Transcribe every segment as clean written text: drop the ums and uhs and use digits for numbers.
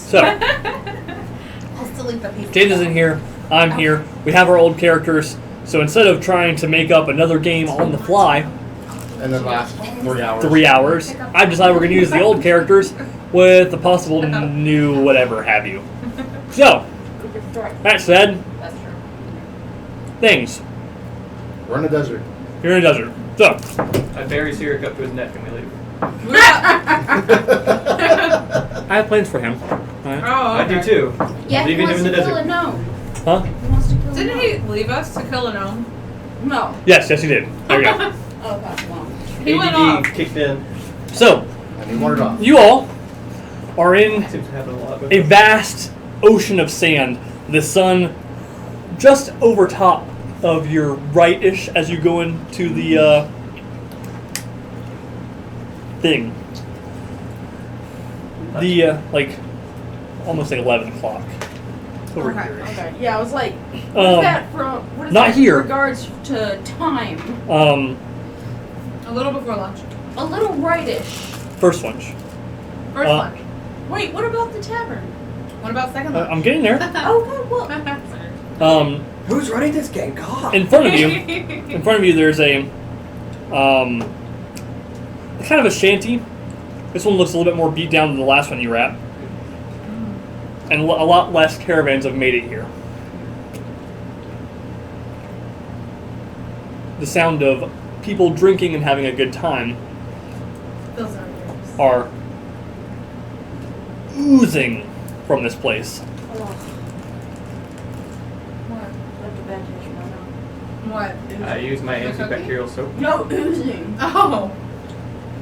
So, I'll still eat the pizza. James isn't here. I'm here. We have our old characters. So instead of trying to make up another game on the fly, And then last 3 hours. 3 hours, I've decided we're going to use the old characters with the possible new whatever have you. So, that said, That's true. things. We're in the desert. You're in a desert. So, I bury Sirik up to his neck and we leave. I have plans for him. Alright. Oh, I do too. Yeah, he Leaving him wants in to the kill a desert. gnome. Huh? He wants to kill a Didn't gnome. he leave us to kill a gnome? No. Yes, he did. There we go. Oh, gosh, well. He went ADD off. kicked in. So, And he wandered off. you all are in Seems to happen a lot. a vast ocean of sand. The sun just over top of your right-ish as you go into the thing. The like almost like 11 o'clock. Over Okay. here. Okay. Yeah, I was like, what is Um, that from? What is not that here. in regards to time? A little before lunch. A little rightish. First lunch. First lunch. Wait, what about the tavern? What about second lunch? I'm getting there. Okay, well. Who's running this game? God. In front of you, there's a kind of a shanty. This one looks a little bit more beat down than the last one you were at, and a lot less caravans have made it here. The sound of people drinking and having a good time Those are yours. are oozing from this place. What? I use my The cookie? antibacterial soap. No, oozing. Oh.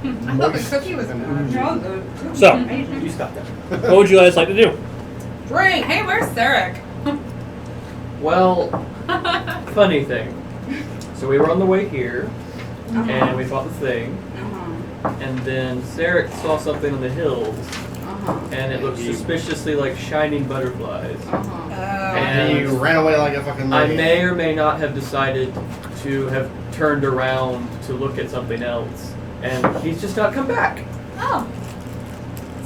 I thought the Moist cookie was and bad. oozy. So, You stop that. what would you guys like to do? Drink. Hey, where's Sarek? Well, funny thing. So we were on the way here, and we fought the thing, and then Sarek saw something on the hills, and it looked suspiciously like shining butterflies. And you ran away like a fucking I lady. may or may not have decided to have turned around to look at something else, and he's just not come back. Oh.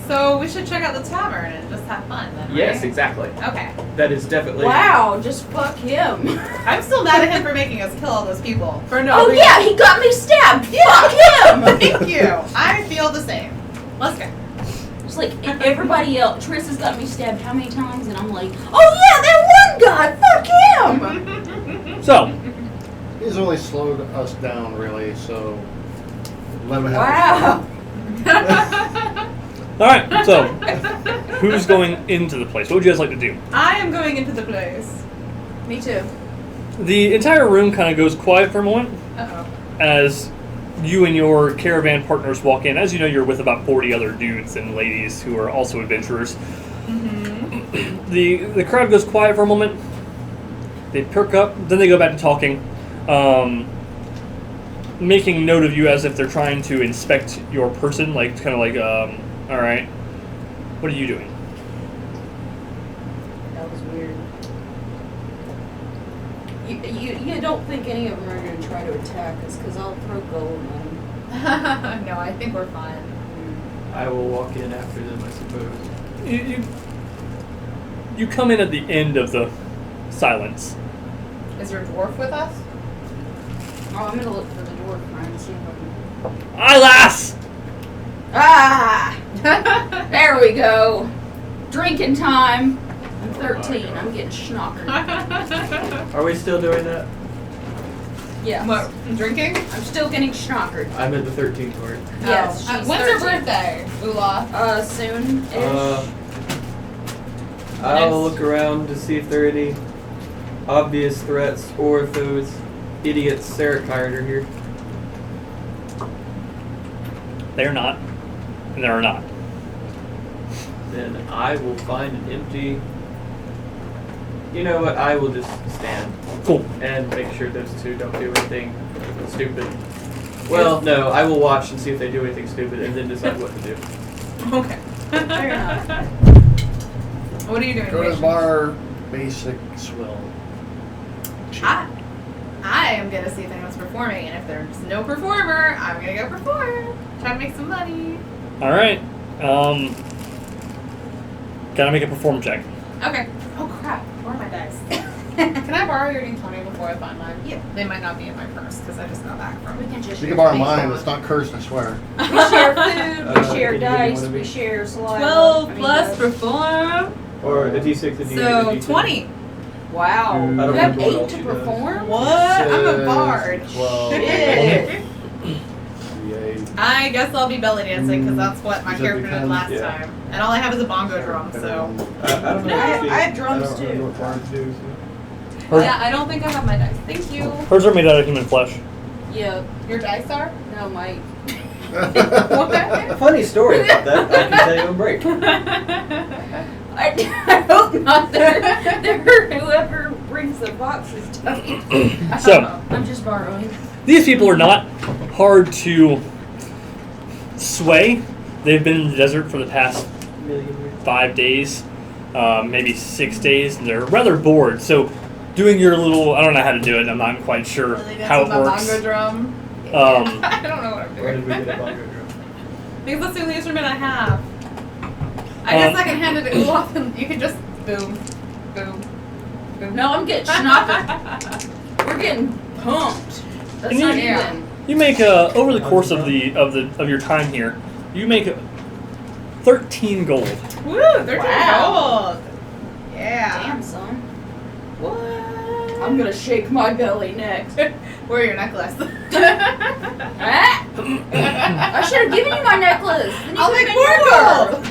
So we should check out the tavern and just have fun then, right? Yes, exactly. Okay. That is definitely. Wow, just fuck him. I'm still mad at him for making us kill all those people. For no Oh reason. yeah, he got me stabbed. Fuck him. Thank you. I feel the same. Let's go. It's like everybody else. Trist has got me stabbed how many times, and I'm like, oh yeah, that one guy. Fuck him. So, He's only slowed us down, really, so let him have Wow. all right. So, who's going into the place? What would you guys like to do? I am going into the place. Me too. The entire room kind of goes quiet for a moment Uh-oh. as you and your caravan partners walk in. As you know, you're with about 40 other dudes and ladies who are also adventurers. Mm-hmm. The crowd goes quiet for a moment. They perk up, then they go back to talking, making note of you as if they're trying to inspect your person, like kind of like, all right, what are you doing? That was weird. You don't think any of them are going to try to attack us, because I'll throw gold at them. No, I think we're fine. I will walk in after them, I suppose. You come in at the end of the silence. Is your dwarf with us? Oh, I'm going to look for the dwarf friend and see if I can... Alas! Ah! There we go. Drinking time. I'm 13. I'm getting schnockered. Are we still doing that? Yeah. What? Drinking? I'm still getting schnockered. I'm at the 13th part. Yes, Oh. she's When's her 13. birthday, Uloth? Soon-ish. I'll look around to see if there are any obvious threats or if those idiots Sarek hired are here. They're not, and there are not. Then I will find an empty... You know what? I will just stand. Cool. And make sure those two don't do anything stupid. Well, no, I will watch and see if they do anything stupid and then decide what to do. Okay. Fair enough. What are you doing? Go to the Patience? bar, basic swill. I am gonna see if anyone's performing, and if there's no performer, I'm gonna go perform. Try to make some money. All right. Gotta make a perform check. Okay. Oh crap! Where are my dice? Can I borrow your D20 before I find mine? Yeah. They might not be in my purse because I just got back from We it. can just You use can borrow base mine. on. It's not cursed, I swear. We share food, we share can you give me dice, one of we each? share saliva. 12 I mean, plus perform. Or a D6, a D8, So a D10. 20. Wow. I You don't have remember what 8 else to she does. perform? What? I'm a Six, bard. 12. Shit. Yay. I guess I'll be belly dancing because that's what my Does it character did become- last yeah. time. And all I have is a bongo drum, so. I don't know. No, if she- I have drums I don't too. remember what bards do. Hers, Yeah, I don't think I have my dice. Thank you. hers are made out of human flesh. Yeah. Your dice are? No, Mike. A funny story about that. I can tell you in break. I hope not. They're whoever brings the boxes down. So, I'm just borrowing. these people are not hard to sway. They've been in the desert for the past 5 days, maybe 6 days, and they're rather bored. So, doing your little, I don't know how to do it. I'm not quite sure Really how it dancing my works. bongo drum. Um, I don't know what I'm Where did we doing. get a bongo drum? Because that's the only instrument I have. I guess I can hand it to Uloth and you can just boom, boom, boom. No, I'm getting schnocked. We're getting pumped. That's And not you- even. you make over the course of your time here, you make 13 gold. Woo, 13 Wow. gold. Yeah. Damn, son. What? I'm gonna shake my belly next. Wear your necklace. Ah! I should have given you my necklace. Then you I'll could've make been more gold.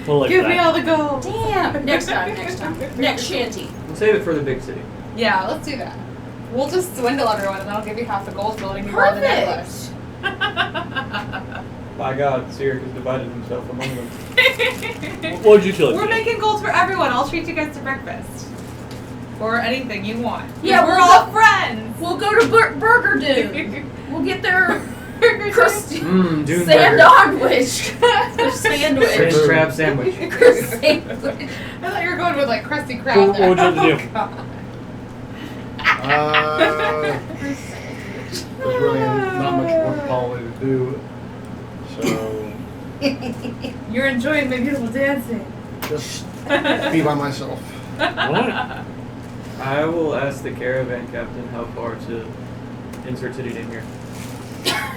Well, like Give that. me all the gold. Damn. Next time. Next shanty. We'll save it for the big city. Yeah, let's do that. We'll just swindle everyone and then I'll give you half the gold for letting me wear the necklace. Perfect. By God, Cyric has divided himself among them. What would you kill it? We're to? making gold for everyone. I'll treat you guys to breakfast. Or anything you want. Yeah, we're we'll all go- friends. We'll go to Burger Dude. We'll get their crusty Mmm, Dune sand burger. sandwich. Their sandwich. French crab sandwich. Sandwich. I thought you were going with like crusty crab. What would you have to do? Oh, God. There's really not much more quality to do. So, You're enjoying my beautiful dancing. just be by myself. Alright. I will ask the caravan captain how far to insert city in here.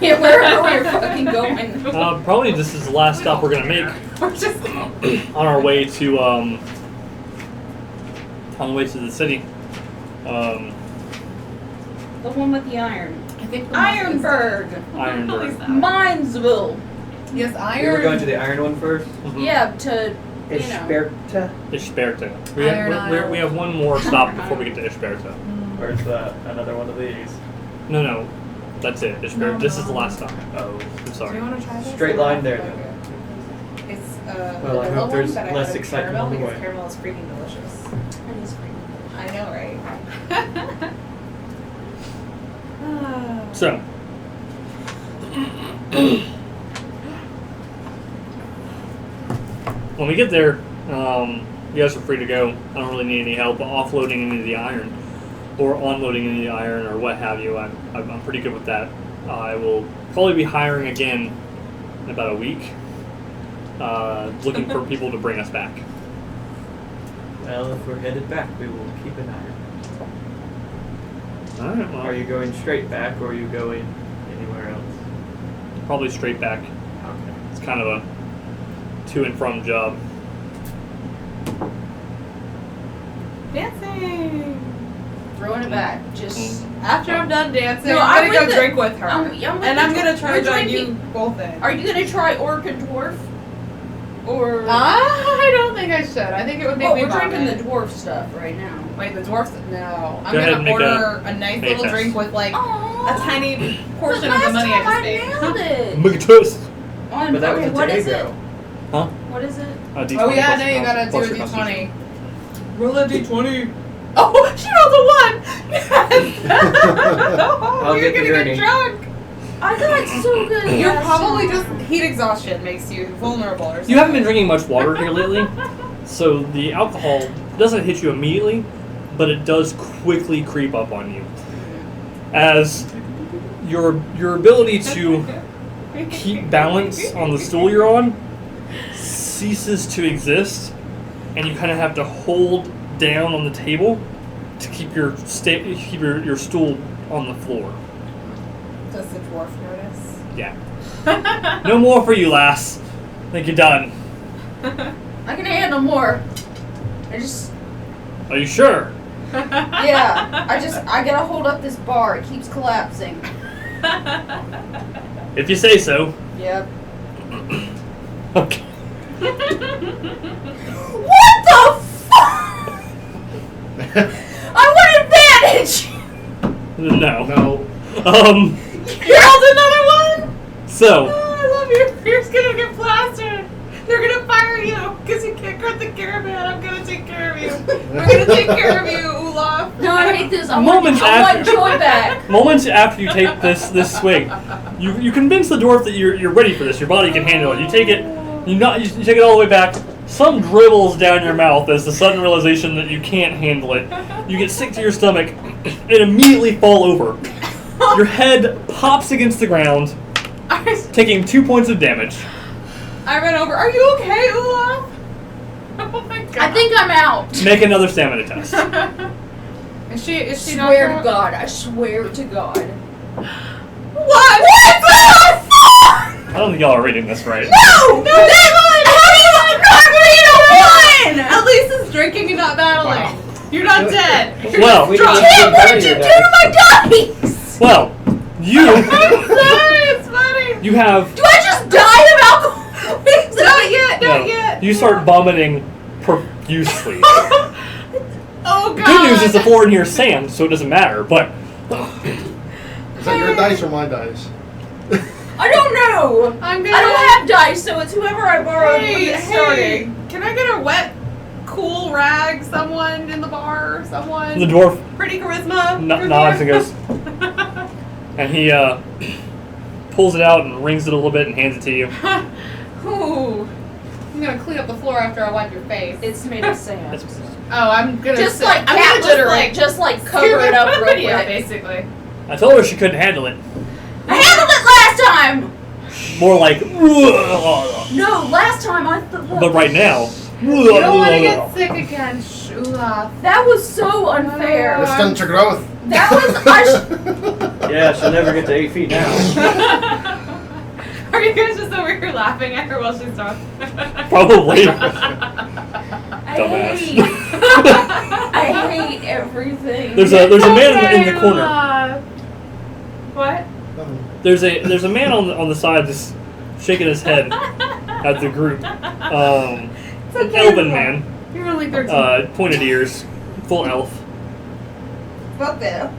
Yeah, wherever we're fucking going. Probably this is the last stop we're gonna make We're just on our way to the city. The one with the iron. I think Ironberg. Ironberg. Minesville. Yes, We were going iron. to the iron one first. Mhm. Yeah, to, you know. Eshperta. Eshperta. Iron. We have one more stop before we get to Eshperta. Or is that another one of these? No, that's it. Eshperta. No, This is the no. last stop. Oh, I'm Do sorry. you want to try this? Straight line there, then. It's Well, I the hope one there's that I less had with excitement caramel on the because way. caramel is freaking delicious. That is pretty. I know, right? So, when we get there, you guys are free to go. I don't really need any help offloading any of the iron or unloading any of the iron or what have you. I'm pretty good with that. I will probably be hiring again in about a week, looking for people to bring us back. Well, if we're headed back, we will keep an eye on All right. it. Well, Are you going straight back, or are you going anywhere else? probably straight back. Okay. It's kind of a to and from job. Dancing. Throwing it back. Just. After I'm done dancing, No, I'm I'm gonna go with drink with her. I'm with and the I'm gonna dwarf. try to We're join you drinking. both in. Are you gonna try orc and dwarf? Or. I don't think I should. I think it would make Well, me we're drinking the vomit. dwarf stuff right now. Wait, the dwarfs? No. I'm Go ahead gonna and make order a nice make little test. drink with like Aww. a tiny The portion of the last money time I just made. nailed it. Make a toast. On, But that okay, was a what day is it? ago. Huh? What is it? D20 Oh yeah, plus now you your gotta do plus a your constitution. d20. Roll a d20. Oh, she rolled a 1! Yes! I'll You're get the gonna gurney. get drunk! I got so good. You're last probably time. just heat exhaustion makes you vulnerable or something. You haven't been drinking much water here lately, so the alcohol doesn't hit you immediately, but it does quickly creep up on you. As your ability to keep balance on the stool you're on ceases to exist, and you kind of have to hold down on the table to keep your your stool on the floor. Does the dwarf notice? Yeah. No more for you, lass. I think you're done. I can handle more. Are you sure? Yeah. I gotta hold up this bar. It keeps collapsing. If you say so. Yep. Okay. What the fuck? I want advantage! No. No. You rolled another one? So. Oh, I love you. You're just gonna get plastered. They're gonna fire you because you can't cut the caravan. I'm gonna take care of you. We're gonna take care of you, Uloth. No, I hate this. I Moments want joy back. Moments after you take this swig, you convince the dwarf that you're ready for this. Your body can handle it. You take it. You take it all the way back. Some dribbles down your mouth as the sudden realization that you can't handle it. You get sick to your stomach and immediately fall over. Your head pops against the ground, taking 2 points of damage. I ran over. Are you okay, Uloth? Oh my god. I think I'm out. Make another stamina test. Is she Swear not to God. I swear to God. What the fuck? I don't think y'all are reading this right. No! How do you not read a one? At least it's drinking and not battling. Wow. You're not dead. You're Well, just drunk. Tim, what did you do to my dice? Well, you I'm sorry, it's funny. you have Do I just die of alcohol? Not yet, not no, yet. you start vomiting profusely. Oh god. Good news is the floor in here is sand, so it doesn't matter. But Is that your dice or my dice? I don't know. I'm I gonna. don't have dice, so it's whoever I borrowed when Hey, this started. hey, can I get a wet, cool rag? Someone in the bar? Someone? the dwarf Pretty charisma? nods and goes, and he pulls it out and wrings it a little bit and hands it to you. Ooh. I'm gonna clean up the floor after I wipe your face. It's made of sand. Oh, I'm gonna Just sit- like I'm cat gonna litter, like just like cover it up real quick. Yeah, basically. I told her she couldn't handle it. I handled it last time! More like, No, last time I thought. but right now. You don't want to get sick again, Uloth. That was so unfair. It's done to growth. That was. Yeah, she'll never get to 8 feet now. Are you guys just over here laughing at her while she's talking? Probably. I Dumbass. hate. I hate everything. There's a man in the corner. What? There's a man on the side just shaking his head at the group. An elven man, You're only 13. pointed ears, full elf. Fuck that.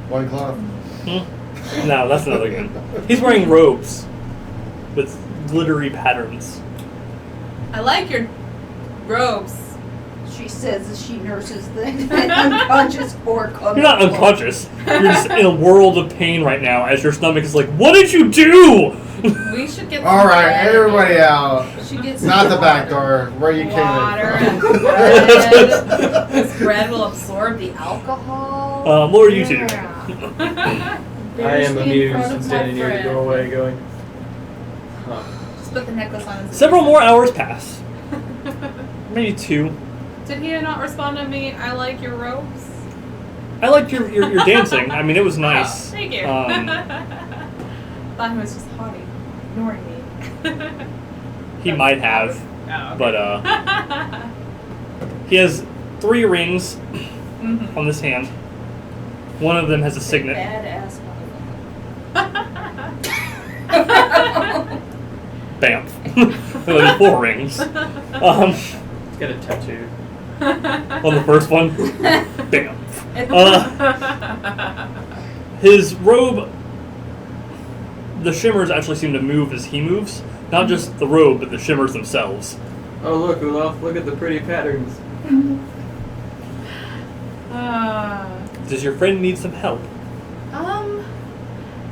One cloth. No, that's another one. He's wearing robes with glittery patterns. I like your robes. She says as she nurses the unconscious orc on You're the not floor. unconscious. You're just in a world of pain right now as your stomach is like, what did you do? We should get All some right, bread. everybody out. She gets Not the back door, where you Water came and in bread. This bread will absorb the alcohol. What are you two doing? I am amused and standing near the doorway going, huh. Just put the necklace on his Several more hours pass. Maybe 2. Did he not respond to me? I like your robes. I liked your dancing. I mean, it was nice. Oh, thank you. Thought he was just haughty, ignoring me. He might have, Oh, okay. but he has 3 rings Mhm. on this hand. One of them has a signet. Badass Bam. There's 4 rings. He's got a tattoo. On the first one. Bam. His robe, the shimmers actually seem to move as he moves. Not just the robe, but the shimmers themselves. Oh look, Uloth, look at the pretty patterns. Does your friend need some help?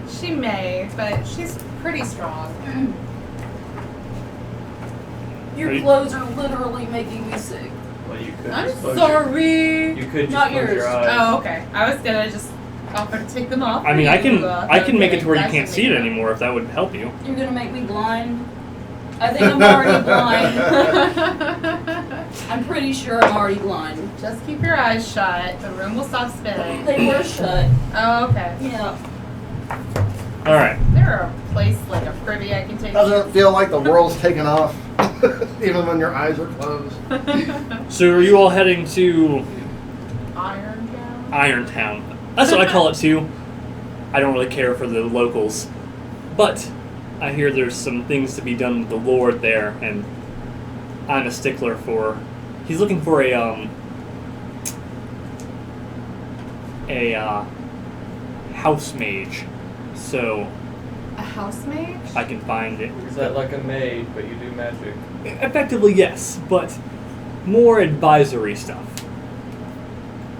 She may, but she's pretty strong. Your clothes are literally making me sick. Well, you could I'm just close sorry. You could just Not close yours. your eyes. Oh, okay. I was gonna just offer to take them off. I mean, I can make it to where you Okay, can't see it that's anymore if that would help you. You're gonna make me blind. I think I'm already blind. I'm pretty sure I'm already blind. Just keep your eyes shut. The room will stop spinning. They were shut. Oh, okay. Yeah. All right. Is there a place like a privy I can take? Doesn't it feel like the world's taken off, even when your eyes are closed? So are you all heading to Iron Town? Irontown? That's what I call it too. I don't really care for the locals, but I hear there's some things to be done with the Lord there, and I'm a stickler for. He's looking for a house mage, so A house mage? I can find it. Is that like a maid, but you do magic? Effectively, yes, but more advisory stuff.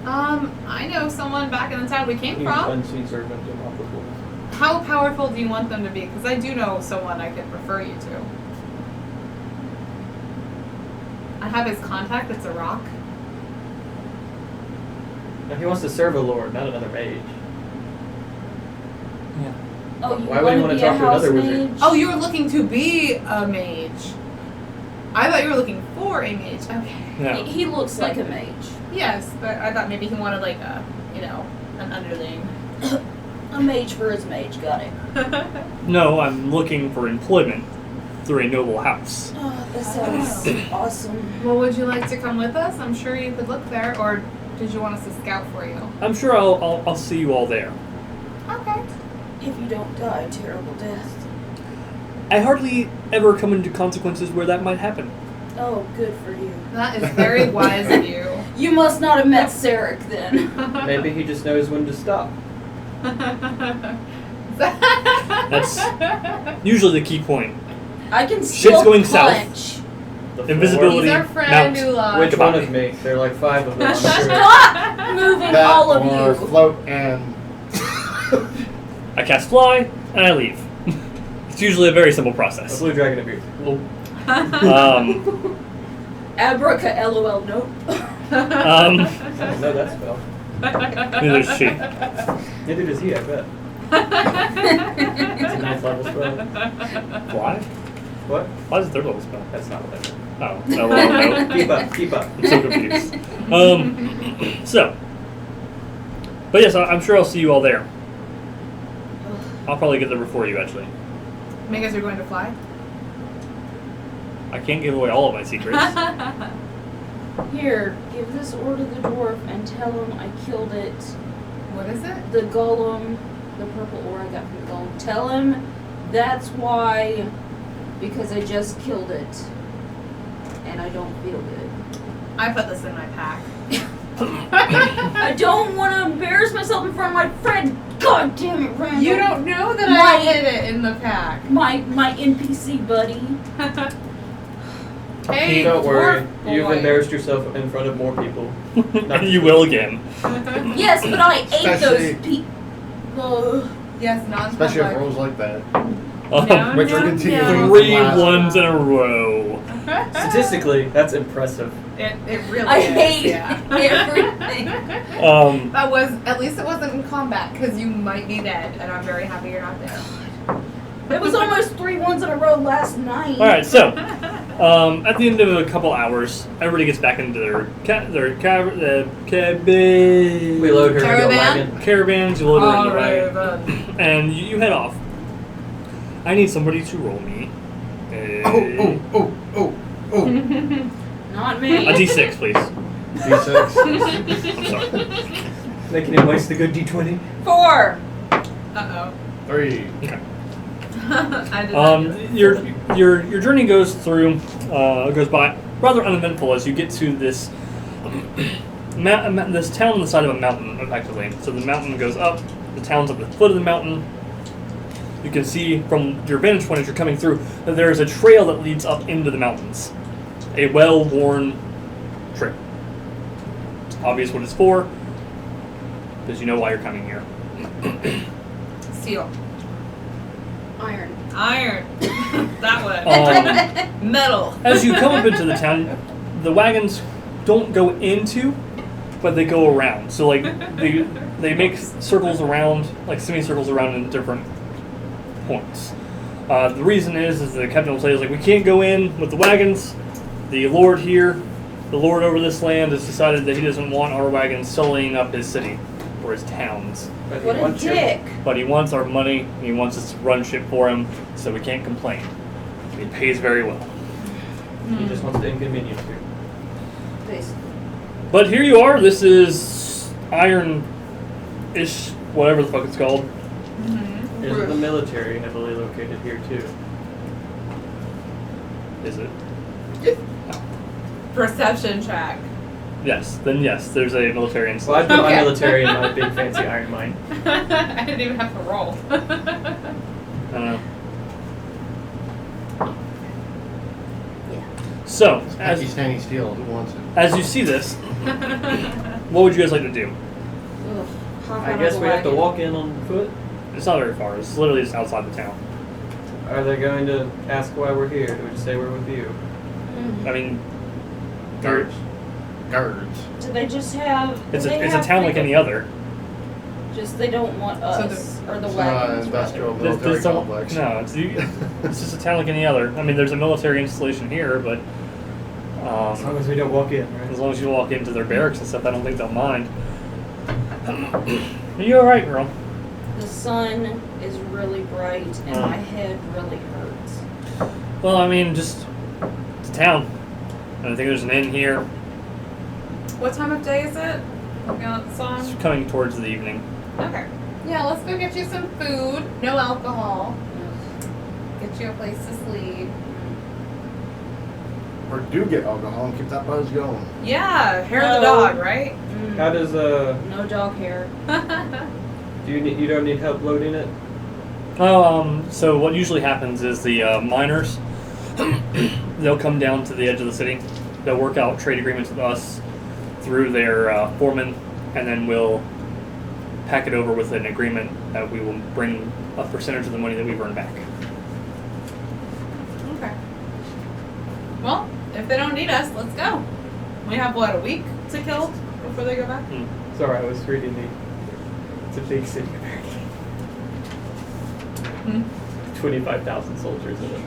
I know someone back in the town we came Use from. unseen servant inoperable. How powerful do you want them to be? Because I do know someone I could refer you to. I have his contact. It's a rock. Now he wants to serve a lord, not another mage. Yeah. Oh, you Why would you want wanna to be a talk to house another wizard? mage? Oh, you were looking to be a mage. I thought you were looking for a mage. Okay. Yeah. He looks like a mage. Yes, but I thought maybe he wanted like a, an underling. A mage for his mage. Got it. No, I'm looking for employment through a noble house. Oh, that sounds awesome. Well, would you like to come with us? I'm sure you could look there, or did you want us to scout for you? I'm sure I'll see you all there. Okay. If you don't die a terrible death. I hardly ever come into consequences where that might happen. Oh, good for you. That is very wise of you. You must not have met Sarek then. Maybe he just knows when to stop. That's usually the key point. I can still Shit's going punch. south. The Invisibility. He's our friend, Mount. Uloth. Which one of me? There are like 5 of them, I'm sure. Stop moving That all of or you. float and I cast fly and I leave. It's usually a very simple A process. blue dragon appears. Well, Abraca LOL nope. I don't know that spell. Neither does she. Neither does he, I bet. It's a 9th level spell. Fly? What? Why is it third level spell? That's not what I meant. Oh, no, no. Keep up, keep up. I'm so confused. But yes, I'm sure I'll see you all there. I'll probably get there before you, actually. Make us you're going to fly? I can't give away all of my secrets. Here, give this ore to the dwarf and tell him I killed it. What is it? The golem, the purple ore I got from the golem. Tell him that's why, because I just killed it. And I don't feel good. I put this in my pack. I don't want to embarrass myself in front of my friend. God damn it, Randall. You don't know that My- I hid it in the pack. My NPC buddy. Hey, Don't worry, dwarf you've boy. embarrassed yourself in front of more people. And you will again. Yes, but I ate Especially- those people. Yes, not especially if rolls like that. No, Which no, are continuing. no. 3 ones in a row. Statistically, that's impressive. It really I is. hate Yeah. everything. That was, at least it wasn't in combat, because you might be dead, and I'm very happy you're not dead. It was almost 3 ones in a row last night. Alright, so, at the end of a couple hours, everybody gets back into their We load her into a Caravan? wagon. caravans, you load her in the wagon, Alright, and you head off. I need somebody to roll me Oh. Not me. a d6, please. D6. I'm sorry. Making him waste a good d20. 4. Uh-oh. 3. Okay. I did not do it. Your journey goes goes by rather uneventful as you get to this this town on the side of a mountain, effectively. So the mountain goes up, the town's at the foot of the mountain. You can see from your vantage point as you're coming through that there is a trail that leads up into the mountains. A well-worn trail. It's obvious what it's for, because you know why you're coming here. Steel. Iron. Iron. That one. Metal. As you come up into the town, the wagons don't go into, but they go around. So like they make circles around, like semicircles around in different points. The reason is the captain will say, we can't go in with the wagons. The lord here, the lord over this land, has decided that he doesn't want our wagons sullying up his city or his towns. But he What a wants you- dick. But he wants our money, and he wants us to run shit for him, so we can't complain. He pays very well. He just wants to inconvenience you. Basically. But here you are. This is iron-ish, whatever the fuck it's called. Isn't the military heavily located here too? Is it? Perception check. Yes. Then yes, there's a military Well, I installation. put my Okay. military in my big fancy iron mine. I didn't even have to roll. I don't know. So, Hacky standing steel. Who wants it? as you see this, what would you guys like to do? Ugh, hop I out guess of the we have to wagon. walk in on foot. It's not very far. It's literally just outside the town. Are they going to ask why we're here? Do we just say we're with you? Mm. I mean, Guards. Guards. Do they just have? it's do they a have town like any other. Just they don't want us or the It's wagons. industrial rather. military There's no- complex. No, it's just a town like any other. I mean, there's a military installation here, but As long as we don't walk in, as right? long as you walk into their barracks and stuff, I don't think they'll mind. Are you all right, girl? The sun is really bright and Oh. my head really hurts. Well, I mean, just it's a town, and I think there's an inn here. What time of day is it? You know, the song? It's coming towards the evening. Okay. Yeah, let's go get you some food. No alcohol. Get you a place to sleep. Or do get alcohol and keep that buzz going. Yeah, hair of the No. dog, right? Mm. How does No dog hair. you don't need help loading it? So what usually happens is the miners, they'll come down to the edge of the city. They'll work out trade agreements with us through their foreman, and then we'll pack it over with an agreement that we will bring a percentage of the money that we've earned back. Okay. Well, if they don't need us, let's go. We have, what, a week to kill before they go back? Sorry, I was reading the. It's a big city, apparently. 25,000 soldiers in it.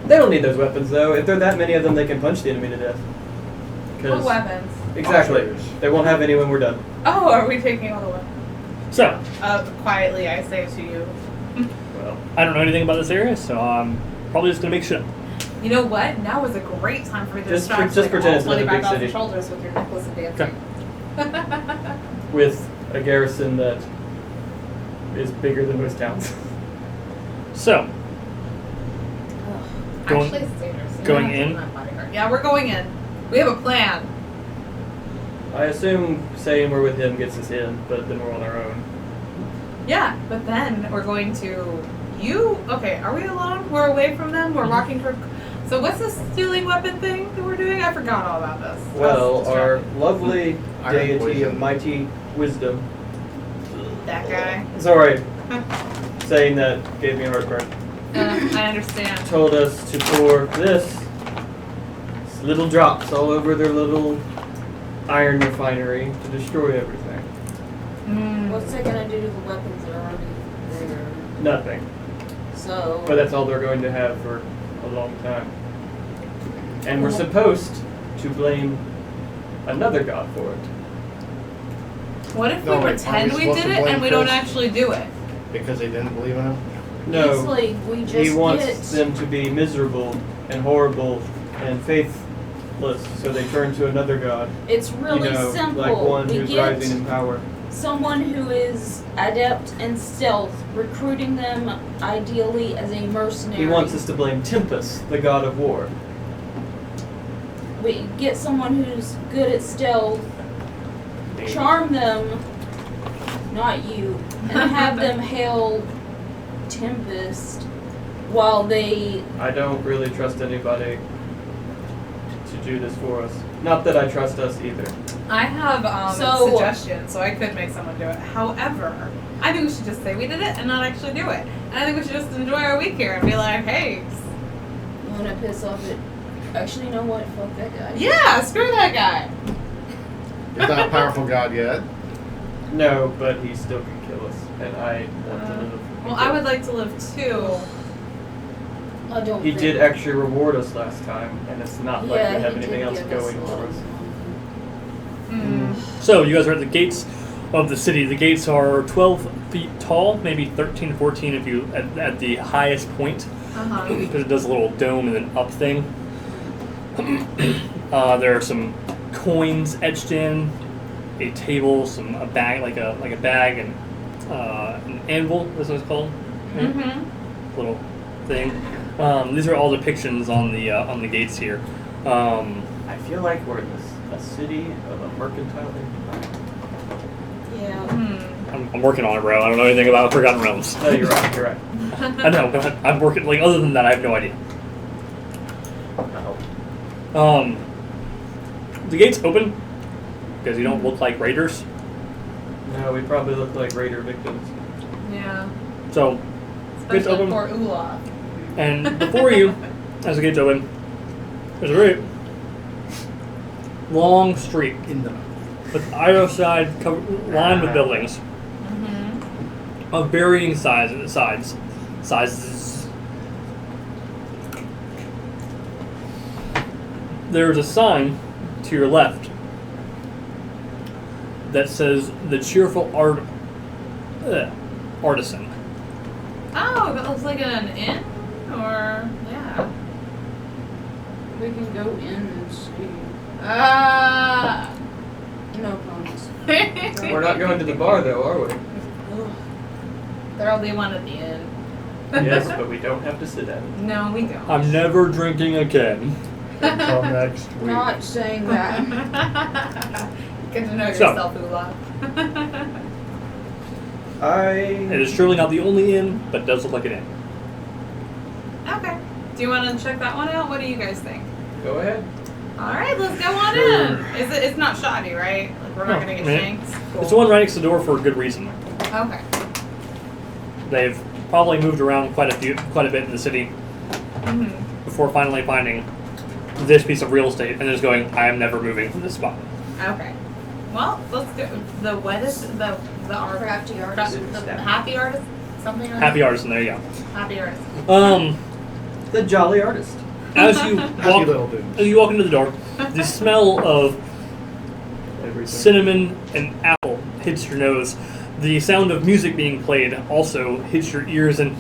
They don't need those weapons, though. If there are that many of them, they can punch the enemy to death. What weapons? Exactly. Archers. They won't have any when we're done. Oh, are we taking all the weapons? So, Quietly, I say to you. Well, I don't know anything about this area, so I'm probably just going to make shit up. You know what? Now is a great time for me to Just distract just pretend it's all another big 25,000 city. shoulders with your necklace and dancing. with a garrison that is bigger than most towns. So, Going- Actually, it's dangerous. You going don't have to in? be my bodyguard. Yeah, we're going in. We have a plan. I assume saying we're with him gets us in, but then we're on our own. Yeah, but then we're going to. Okay, are we alone? We're away from them? We're walking toward. So, what's this stealing weapon thing that we're doing? I forgot all about this. I Well, was our distracted. lovely Iron deity poison. of mighty wisdom. That guy. Sorry, saying that gave me a heartburn. I understand. Told us to pour this little drops all over their little iron refinery to destroy everything. What's that gonna do to the weapons that are already there? Nothing. So. But that's all they're going to have for a long time. And we're supposed to blame another god for it. What if No, we wait, pretend aren't we we supposed did to it blame and we don't Trist? actually do it? Because they didn't believe in him? No, It's like we just he wants get. them to be miserable and horrible and faithless, so they turn to another god. It's really simple. Like one we who's get rising in power. someone who is adept in stealth, recruiting them ideally as a mercenary. He wants us to blame Tempus, the god of war. We get someone who's good at stealth, charm them, not you, and have them hail Tempest while they. I don't really trust anybody to do this for us. Not that I trust us either. I have a So- suggestion, so I could make someone do it. However, I think we should just say we did it and not actually do it. And I think we should just enjoy our week here and be like, hey, You wanna piss off it. Actually, you know what? Fuck that guy. yeah, screw that guy. He's not a powerful god yet. No, but he still can kill us, and I want to live. Well, I would like to live too. I don't He think. did actually reward us last time, and it's not like Yeah, we have he anything did else give us going a for lot us. of Mm. So you guys are at the gates of the city. The gates are 12 feet tall, maybe 13, 14 if you at the highest point, Uh-huh. because it does a little dome and then up thing. There are some coins etched in, a table, a bag like a bag, and an anvil. That's what it's called. Mm-hmm. Little thing. These are all depictions on the gates here. I feel like we're in a city of a mercantile empire. Yeah. Hmm. I'm working on it, bro. I don't know anything about Forgotten Realms. No, you're right. You're right. I know, but I'm working. Like other than that, I have no idea. No. The gates open because you don't look like raiders. No, we probably look like raider victims. Yeah. So gates Especially open, for Uloth. and before you, as the gates open, there's a very long street In the with either side lined with buildings Mm-hmm. of varying sizes. There's a sign to your left that says the Cheerful Artisan. Oh, that looks like an inn? Or, yeah. We can go in and see. No promise. We're not going to the bar, though, are we? Ugh. There'll be one at the inn. Yes, but we don't have to sit at it. No, we don't. I'm never drinking again. until next week. Not saying that. Good to know So. yourself, Uloth. It is surely not the only inn, but does look like an inn. Okay. Do you want to check that one out? What do you guys think? Go ahead. All right, let's go on Sure. in. It's not shoddy, right? Like we're not No, gonna get man. shanked. Cool. It's the one right next to the door for a good reason. Okay. They've probably moved around quite a bit in the city Mm-hmm. before finally finding this piece of real estate and just going, I am never moving from this spot. Okay. Well, let's go. The what is the art? Crafty artist. The happy artist? Something like Happy that? artisan, there you Happy artist. go. The jolly artist. As you Happy walk, little dude. as you walk into the door, the smell of Everything. cinnamon and apple hits your nose. The sound of music being played also hits your ears, and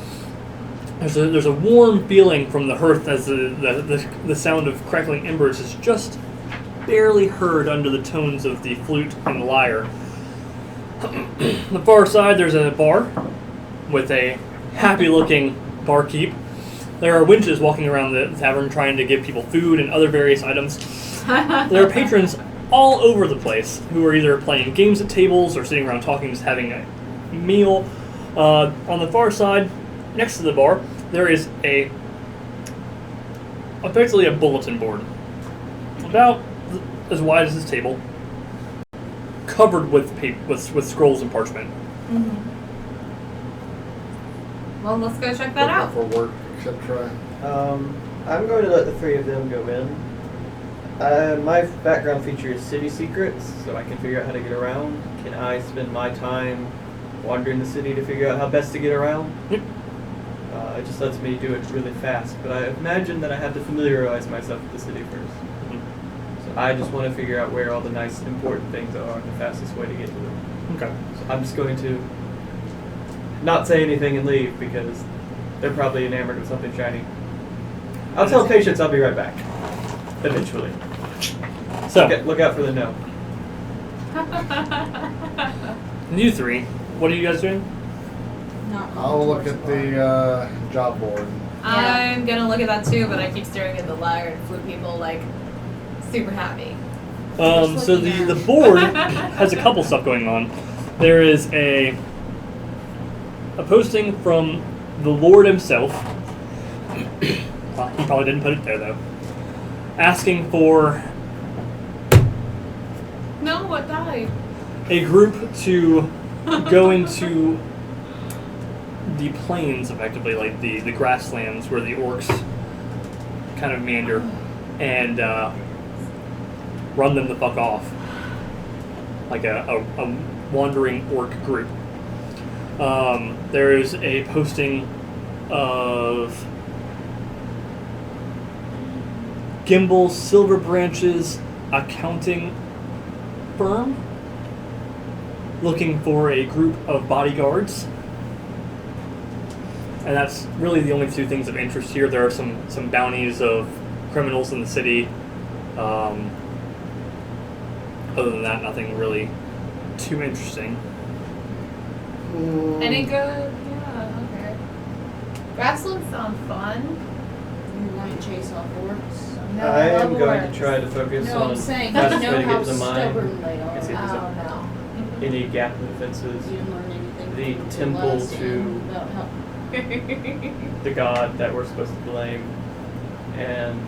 there's a warm feeling from the hearth as the sound of crackling embers is just barely heard under the tones of the flute and lyre. On the far side, there's a bar with a happy-looking barkeep. There are wenches walking around the tavern trying to give people food and other various items. There are patrons all over the place who are either playing games at tables or sitting around talking, just having a meal. On the far side, next to the bar, there is effectively a bulletin board, about as wide as this table, covered with with scrolls and parchment. Mm-hmm. Well, let's go check that out. For work, etc. I'm going to let the three of them go in. My background feature is city secrets, so I can figure out how to get around. Can I spend my time wandering the city to figure out how best to get around? Yep. It just lets me do it really fast, but I imagine that I have to familiarize myself with the city first. So I just want to figure out where all the nice, important things are and the fastest way to get to them. Okay. So I'm just going to not say anything and leave because they're probably enamored with something shiny. I'll tell Patience I'll be right back. Eventually. So, Look out for the no. you three, what are you guys doing? Not I'll look at the job board. I'm gonna look at that too, but I keep staring at the lyre and flute people like super happy. So the board has a couple stuff going on. There is a posting from the Lord himself. Well, he probably didn't put it there though. Asking for No, what died? a group to go into the plains, effectively, like the grasslands where the orcs kind of meander, and run them the fuck off. Like a wandering orc group. There is a posting of Gimbal Silver Branches accounting firm looking for a group of bodyguards. And that's really the only two things of interest here. There are some bounties of criminals in the city. Other than that, nothing really too interesting. Any good? Yeah, okay. Grasslands sound fun. You want to chase off orcs? No, I am love going orcs. to try to focus No, on I'm saying, fastest you way know to how get to the mine. stubborn they I see are. if Oh, there's no. any gap in the fences. You didn't learn anything The from temple last to- game about how The god that we're supposed to blame, and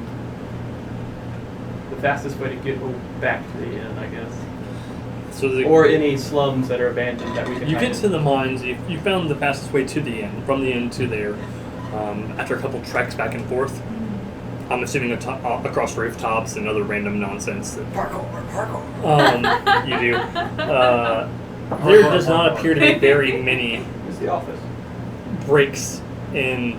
the fastest way to get back to the inn, I guess. So Or any slums that are abandoned that we can you hide get in. to the mines. You found the fastest way to the inn, from the inn to there. After a couple treks back and forth, I'm assuming across rooftops and other random nonsense. That, you do. There does not appear to be very many It's the office. breaks in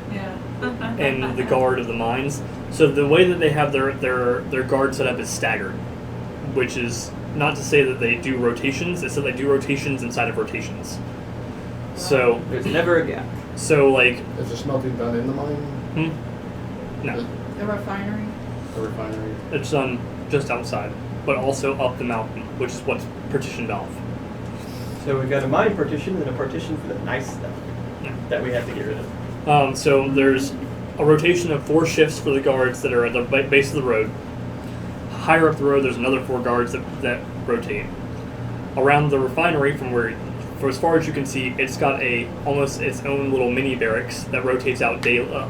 the guard of the mines. So the way that they have their guard set up is staggered, which is not to say that they do rotations. It's that they do rotations inside of rotations. So There's never a gap. so like Is the smelting done in the mine? no, the refinery. The refinery? it's done just outside, but also up the mountain, which is what's partitioned off. So we've got a mine partition and a partition for the nice stuff Yeah. that we have to get rid of. So there's a rotation of 4 shifts for the guards that are at the base of the road. Higher up the road, there's another 4 guards that rotate. Around the refinery, for as far as you can see, it's got almost its own little mini barracks that rotates out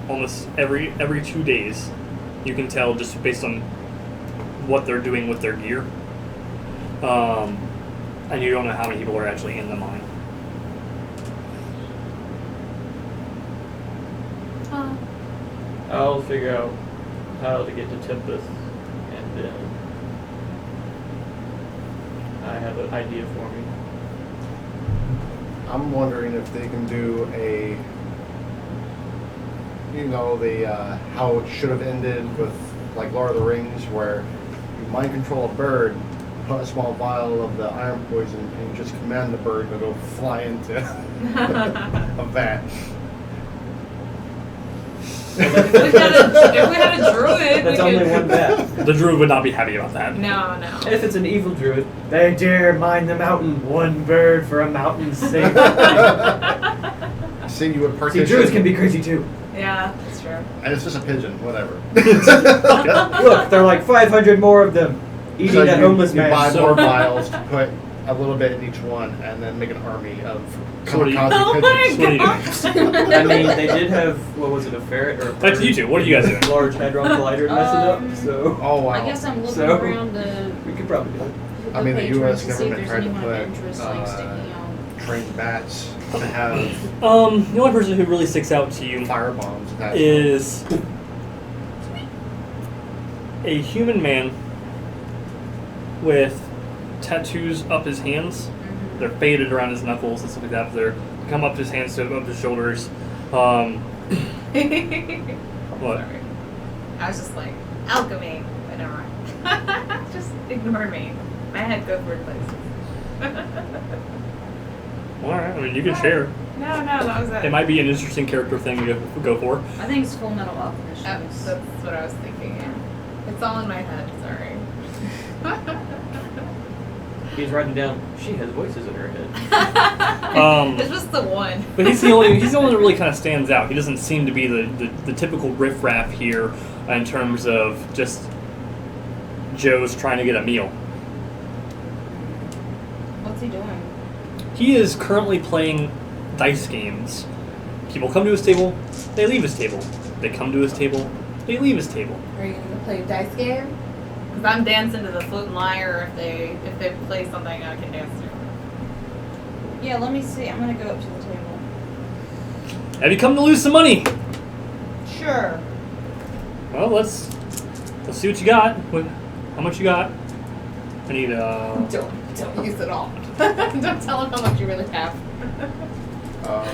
almost every 2 days. You can tell just based on what they're doing with their gear. And you don't know how many people are actually in the mine. I'll figure out how to get to Tempus, and then I have an idea for me. I'm wondering if they can do how it should have ended with like Lord of the Rings, where you mind control a bird, put a small vial of the iron poison, and you just command the bird to go fly into a vat. If we had a druid, That's we only could... one bat. The druid would not be happy about that. No. If it's an evil druid, they dare mine the mountain, one bird for a mountain's sake. See, you would See, partition. druids can be crazy too. Yeah, that's true. And it's just a pigeon, whatever. Look, there are like 500 more of them eating So that you homeless man. buy So- more vials to put a little bit in each one, and then make an army of So what do you- kamikaze Oh my pigeons. What are you doing? I mean, they did have, what was it, a ferret or a That's bird? you two. What are you guys doing? Large hadron collider to mess it up, so Oh wow! I guess I'm looking So- around the we could probably do it. I mean, the patrons U.S. to see if government there's tried to anyone put, of interest, like sticking out. trained bats to have The only person who really sticks out to you fire bombs attached. is a human man with tattoos up his hands. They're faded around his knuckles and stuff like that. But they're come up his hands to up his shoulders. What? Sorry. I was just like, alchemy. But never mind. Just ignore me. My head goes weird places. All right. I mean, you can share. No, that was it. It might be an interesting character thing to go for. I think it's Full Metal Alchemist. That's what I was thinking, yeah. It's all in my head, sorry. He's writing down, she has voices in her head. It's just the one. But he's the only one that really kind of stands out. He doesn't seem to be the typical riffraff here in terms of just Joe's trying to get a meal. What's he doing? He is currently playing dice games. People come to his table, they leave his table. They come to his table, they leave his table. Are you gonna play a dice game? Because I'm dancing to the flute and lyre. If they play something I can dance to. Yeah, let me see. I'm gonna go up to the table. Have you come to lose some money? Sure. Well, let's see what you got. How much you got? I need Don't use it all. Don't tell them how much you really have. How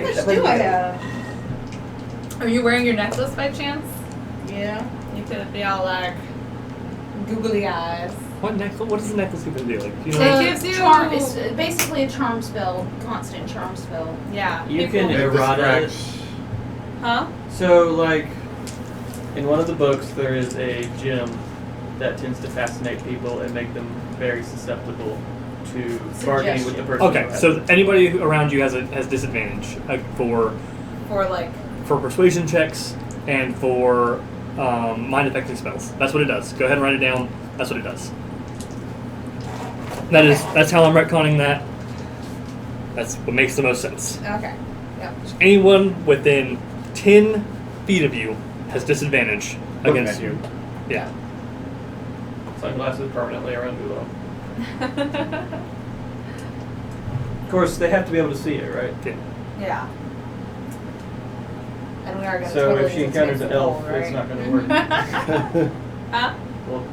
much do I have? Are you wearing your necklace by chance? Yeah. You could be all like googly eyes. What necklace? What does the necklace even do? Like, you It know, gives you- charm. It's basically a charm spell, constant charm spell. Yeah. You people- can errata it. Huh? So, like, in one of the books, there is a gem that tends to fascinate people and make them very susceptible to bargaining with the person. okay, who has so it. anybody who around you has disadvantage for like. persuasion checks and for mind affecting spells. That's what it does. Go ahead and write it down. That's what it does. That's how I'm retconning that. That's what makes the most sense. Okay. Yep. Anyone within 10 feet of you has disadvantage against you. Yeah. Sunglasses permanently around Uloth. Of course, they have to be able to see it, right? Yeah. And we are gonna. So totally if she encounters an elf, right? it's not going to work. Huh? Well,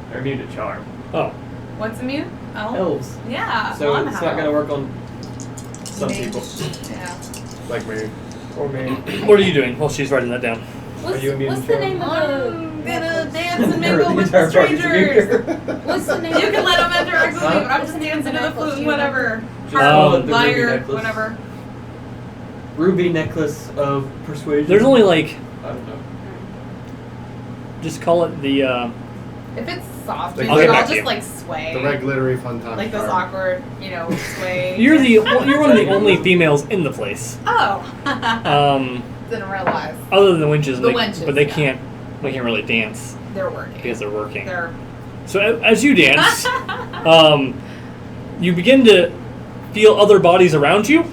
they're immune to charm. Oh. What's immune? Oh. Elves. Yeah. So well, I'm it's a not going to elf. work on some people. Yeah. Like me. Or me. What are you doing? Well, she's writing that down. What's, you immune what's to the name of the? I'm gonna dance and Or mingle the with entire the party's strangers. immune. What's the name? You can let them interact with me, Huh? but I'm just dancing to the flute and whatever. Just call it the ruby Lyre, necklace. whatever. Ruby necklace of persuasion. There's only like, I don't know. just call it the, If it's soft, I'll music, get I'll back to just you. like sway. The red glittery fun time. Like this charm. awkward, sway. you're one of the only females in the place. Oh. Didn't realize. Other than the wenches, The they, wenches, but they yeah. can't really dance They're working. because they're working. They're. So as you dance, you begin to feel other bodies around you.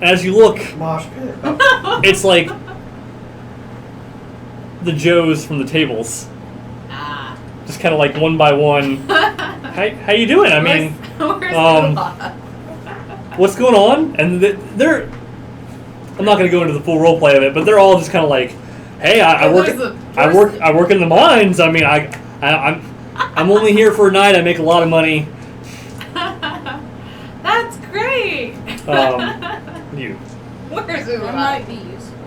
As you look, Mosh pit. it's like the Joes from the tables, Ah. just kind of like one by one. How you doing? I mean, Where's Uloth? what's going on? And they're. I'm not going to go into the full role play of it, but they're all just kind of like, hey, I work in the mines. I mean, I'm only here for a night. I make a lot of money. That's great. You. Where's That Uloth? might be useful.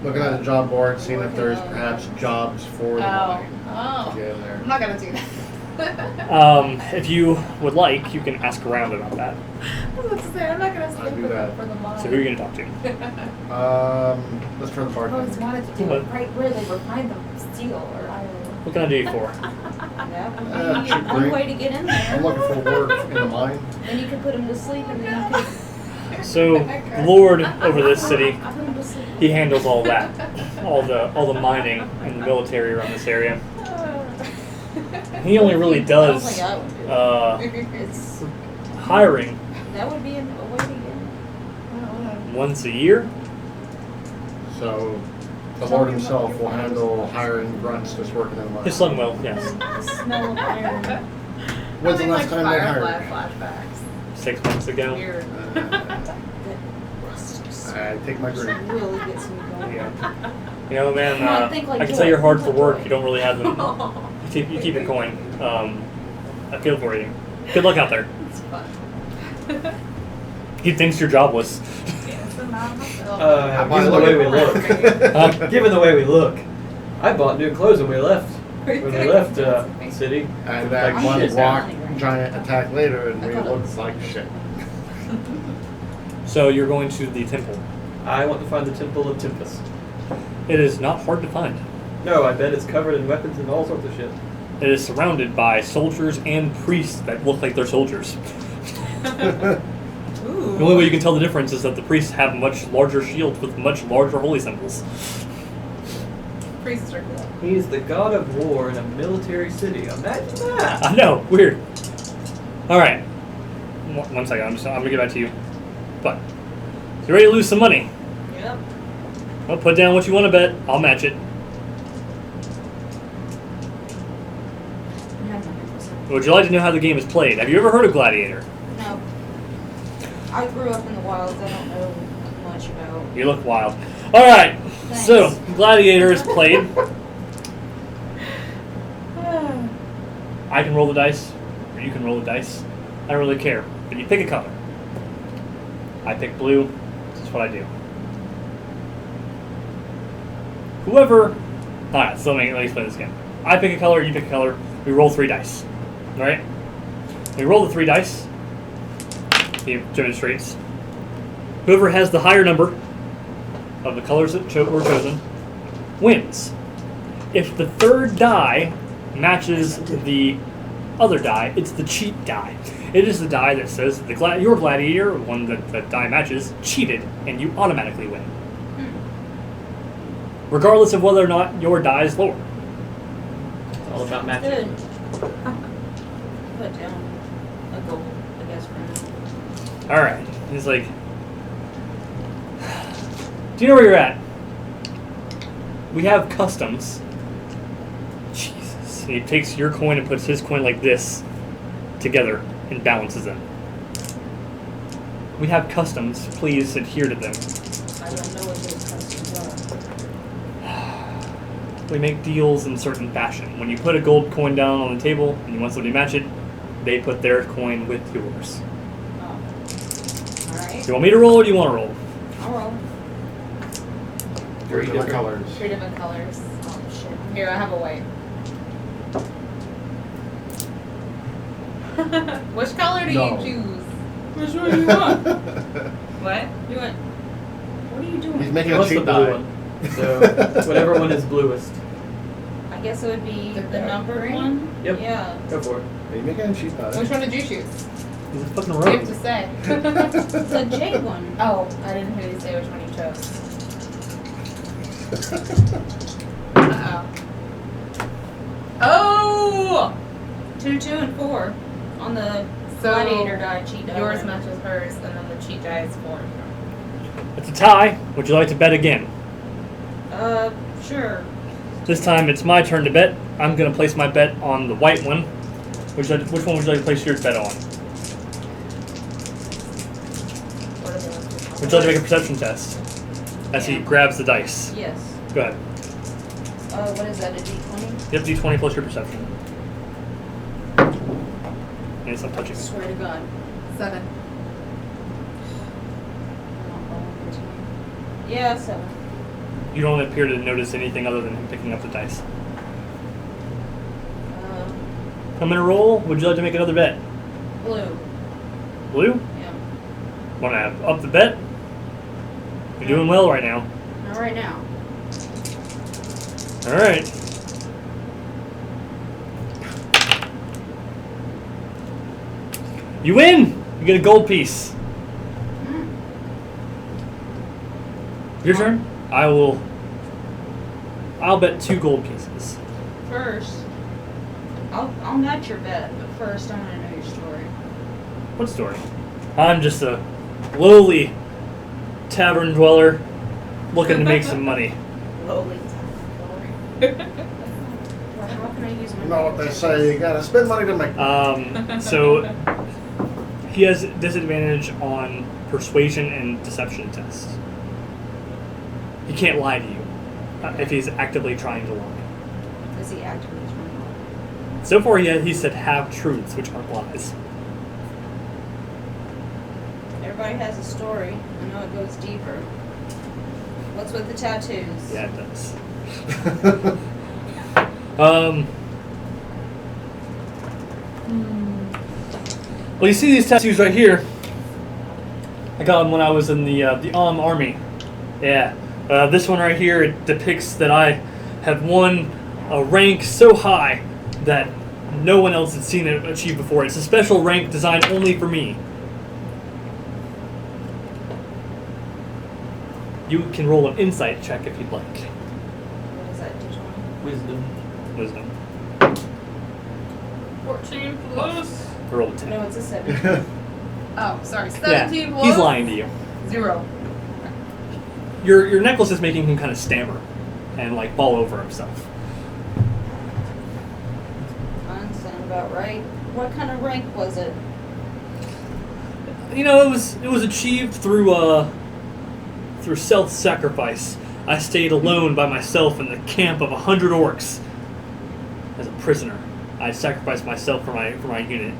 Looking at the job board, seeing if there's perhaps jobs for the mine. Oh. Get in there. I'm not gonna do that. If you would like, you can ask around about that. I was about to say, I'm not gonna I'll stay do for that. the mom. So who are you going to talk to? Let's turn the I always bartender. wanted to do What? it right where they refine the steel or iron. What can I do you for? That would be should one bring- way to get in I'm there. looking for work in the mine. Then you could put him to sleep, and then you could So, Lord over this city, put him to sleep. he handles all that, all the mining and the military around this area. He only really I don't think does I would do it. It's hiring that would be a way to get in. once a year. So the Lord himself will handle hiring grunts that's working in the mine. His son will, yes. The smell of iron. When's the last time they Firefly hired? flashbacks. 6 months ago. Weird. I take my drink. Really gets me going. Yeah. You know, man, Come on, think like I can Joy. tell you're hard for Think like work. Joy. You don't really have them. You keep it going. I feel for you. Good luck out there. It's fun. He thinks you're jobless. Yes, and I'm myself. Given the way we look. Huh? Given the way we look. I bought new clothes when we left. When we left the city. And that Like one shit. rock giant attack later, and we looked like shit. So you're going to the temple. I want to find the Temple of Tempus. It is not hard to find. No, I bet it's covered in weapons and all sorts of shit. It is surrounded by soldiers and priests that look like they're soldiers. The only way you can tell the difference is that the priests have much larger shields with much larger holy symbols. Priests are cool. He is the god of war in a military city. Imagine that. I know, weird. All right, one second. I'm gonna get back to you. But you ready to lose some money? Yep. Well, put down what you want to bet. I'll match it. Would you like to know how the game is played? Have you ever heard of Gladiator? No. I grew up in the wilds. I don't know much about. You look wild. All right. Thanks. So Gladiator is played I can roll the dice, or you can roll the dice. I don't really care. But you pick a color. I pick blue. This is what I do. Whoever... Alright, so let me explain this again. I pick a color, you pick a color. We roll 3 dice. Alright? We roll the 3 dice. He demonstrates. Whoever has the higher number of the colors that were chosen wins. If the third die matches the other die, it's the cheat die. It is the die that says your gladiator, one that the die matches, cheated, and you automatically win. Regardless of whether or not your die is lower. It's all about matching. Good. Put down a goal, I guess, for now. Alright. He's like, do you know where you're at? We have customs. Jesus. And he takes your coin and puts his coin like this together and balances them. We have customs. Please adhere to them. I don't know what those customs are. We make deals in certain fashion. When you put a gold coin down on the table and you want somebody to match it, they put their coin with yours. Oh. Alright. Do you want me to roll or do you want to roll? I'll roll. 3 different colors. 3 different colors. Oh, shit. Here, I have a white. Which color do No. you choose? Which one do you want? What? You want... What are you doing? He's making a What's the cheat blue die. one? So, whatever one is bluest. I guess it would be The the number green? one? Yep. Yeah. Go for it. Are you making a cheat die? Which one did you choose? He's a fucking You have rogue. to say. The J one. Oh, I didn't hear you say which one you chose. Uh-oh. Oh! 2, 2, and 4 on the So, gladiator die cheat die. Yours matches hers, and then the cheat die is 4. It's a tie. Would you like to bet again? Sure. This time it's my turn to bet. I'm going to place my bet on the white one. Which one would you like to place your bet on? What are the other two? Would you like to make a perception test? As he Yeah. grabs the dice. Yes. Go ahead. What is that, a D20? Yep, d20 plus your perception. And it's not I touching. swear to God. 7. I'm not rolling for 20. Yeah, 7. You don't appear to notice anything other than him picking up the dice. I'm going to roll. Would you like to make another bet? Blue. Blue? Yeah. Want to up the bet? You're doing well right now. Not right now. All right. You win! You get a gold piece. Your turn? I'll bet 2 gold pieces. First, I'll match your bet, but first I want to know your story. What story? I'm just a lowly tavern dweller looking to make some money. Lowly Well, how can I use my You know what they say, you gotta spend money to make So he has disadvantage on persuasion and deception tests. He can't lie to you if he's actively trying to lie. Is he actively trying to lie? So far, he said have truths, which aren't lies. Everybody has a story. I know it goes deeper. What's with the tattoos? Yeah, it does. Well, you see these tattoos right here. I got them when I was in the army. Yeah. This one right here, it depicts that I have won a rank so high that no one else had seen it achieved before. It's a special rank designed only for me. You can roll an insight check if you'd like. What is that, D20? Wisdom. Wisdom. 14 plus. Roll a 10. No, it's a 7. Oh, sorry. Yeah, 17 plus. he's lying to you. 0. Your necklace is making him kind of stammer and like fall over himself. Mine sound about right. What kind of rank was it? You know, it was achieved through self-sacrifice. I stayed alone by myself in the camp of 100 orcs as a prisoner. I sacrifice myself for my unit.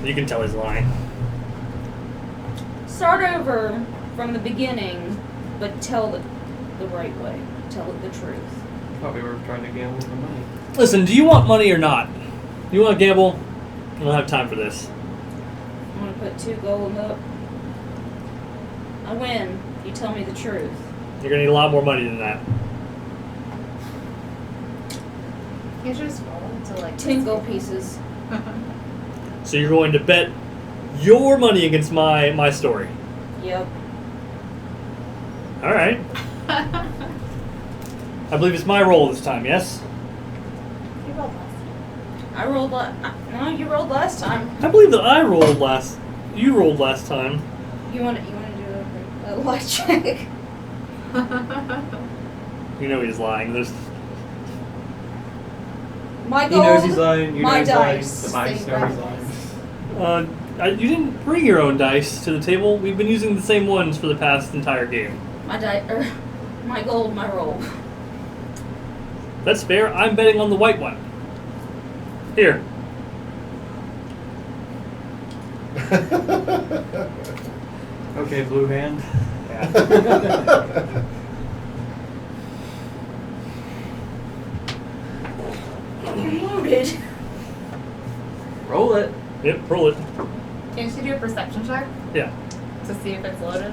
You can tell he's lying. Start over from the beginning, but tell it the right way. Tell it the truth. I thought we were trying to gamble for money. Listen, do you want money or not? You want to gamble? I don't have time for this. I'm gonna put 2 gold up. I win. You tell me the truth. You're gonna need a lot more money than that. You should just roll to like 10 gold pieces. So you're going to bet your money against my story. Yep. All right. I believe it's my roll this time. Yes. You rolled last. I rolled no, you rolled last time. I believe that I rolled last. You rolled last time. You want to do a luck check? You know he's lying. There's. My He gold. knows he's lying. You know my he's lying. dice. The mice know he's lying. You didn't bring your own dice to the table. We've been using the same ones for the past entire game. My gold, my roll. That's fair. I'm betting on the white one. Here. Okay, blue hand. Loaded. Roll it. Yep, roll it. Can you do a perception check Yeah. to see if it's loaded?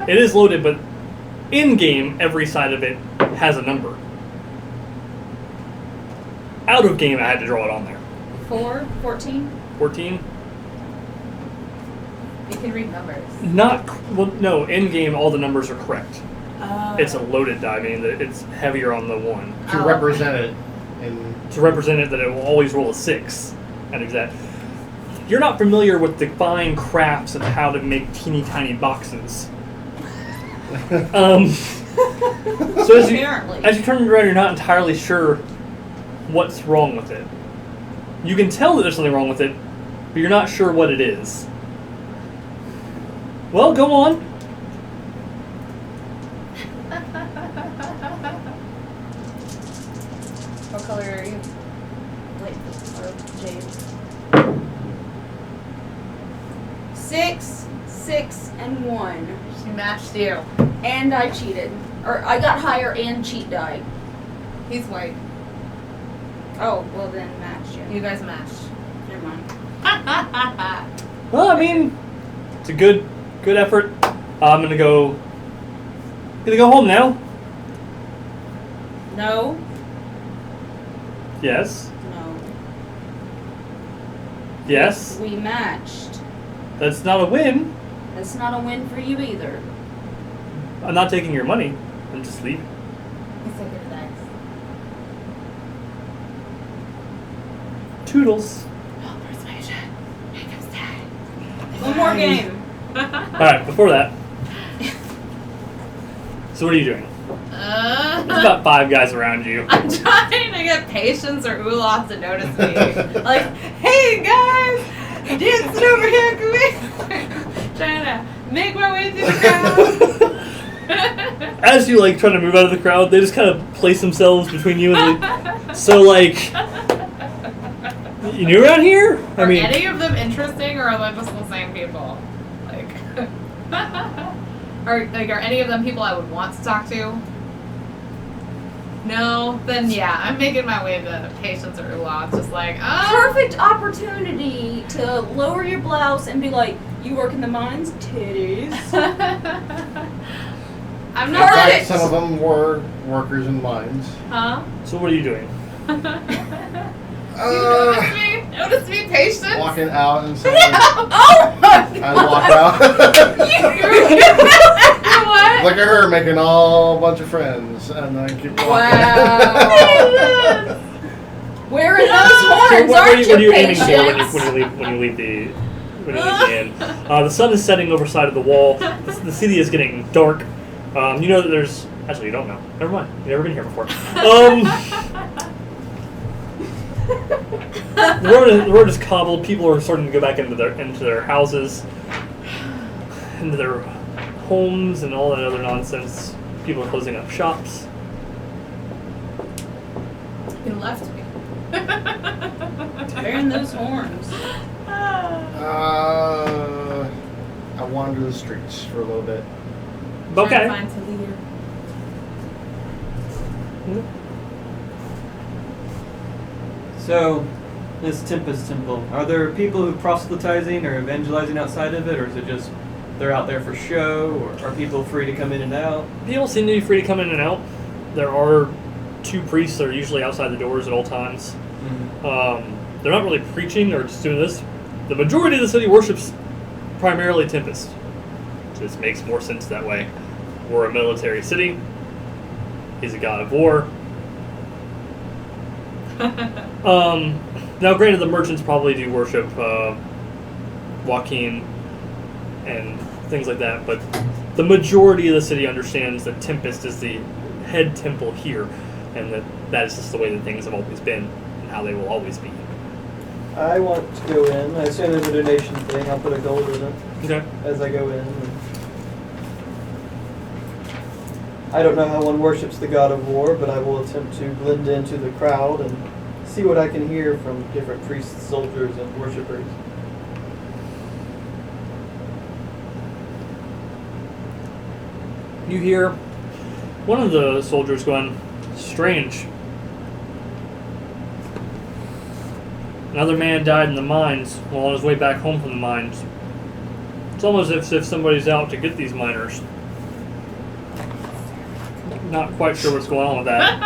It is loaded, but in-game, every side of it has a number. Out of game, I had to draw it on there. 14. 14? You can read numbers. No, in-game, all the numbers are correct. Oh. It's a loaded die, meaning that it's heavier on the one. To Oh, represent it in To represent it that it will always roll a 6. And exact. You're not familiar with the fine crafts of how to make teeny tiny boxes. So Apparently. as you turn around, you're not entirely sure what's wrong with it. You can tell that there's something wrong with it, but you're not sure what it is. Well, go on. What color are you? Wait, or jade. 6, 6, and 1. She matched you. And I cheated. Or I got higher and cheat died. He's white. Oh, well then match you. You guys matched. Never mind. Well, I mean, it's a good effort. I'm gonna go home now. No. Yes. No. Yes. We matched. That's not a win. That's not a win for you either. I'm not taking your money. I'm just leaving. He's taking the dice. Toodles. Oh, persuasion. Here comes Dad. One more game. Alright, before that. So what are you doing? There's about 5 guys around you. I'm trying to get Patience or Uloth to notice me. Like, hey guys, dancing over here, come here. Trying to make my way through the crowd. As you try to move out of the crowd, they just kind of place themselves between you and so you new around here? Are any of them interesting, or are they just the same people? Are any of them people I would want to talk to? No? Then yeah, I'm making my way to Patience or Uloth, just Perfect opportunity to lower your blouse and be like, you work in the mines? Titties. I'm In not fact, some of them were workers in mines. Huh? So what are you doing? Notice me, Patience? Walking out and saying, Oh my god! I walk out. What? Look at her making all a bunch of friends, and I keep walking. Wow. Where are those So horns? what are Aren't you you aiming for Patience? when you leave the inn? The sun is setting over side of the wall. The city is getting dark. You know that there's actually you don't know. Never mind. You've never been here before. The road is cobbled. People are starting to go back into their houses, into their homes and all that other nonsense. People are closing up shops. You left me. Bearing those horns. I wander the streets for a little bit. Trying to Okay. find Talia. So, this Tempus temple, are there people who proselytizing or evangelizing outside of it, or is it just they're out there for show, or are people free to come in and out? People seem to be free to come in and out. There are 2 priests that are usually outside the doors at all times. They're not really preaching or just doing this. The majority of the city worships primarily Tempus. This makes more sense that way. We're a military city. He's a god of war. Now, granted, the merchants probably do worship Joaquin and things like that, but the majority of the city understands that Tempest is the head temple here, and that is just the way that things have always been and how they will always be. I want to go in. I assume there's a donation thing. I'll put a gold in it Okay. as I go in. I don't know how one worships the god of war, but I will attempt to blend into the crowd and see what I can hear from different priests, soldiers, and worshippers. You hear one of the soldiers going, "Strange. Another man died in the mines while on his way back home from the mines. It's almost as if somebody's out to get these miners. Not quite sure what's going on with that."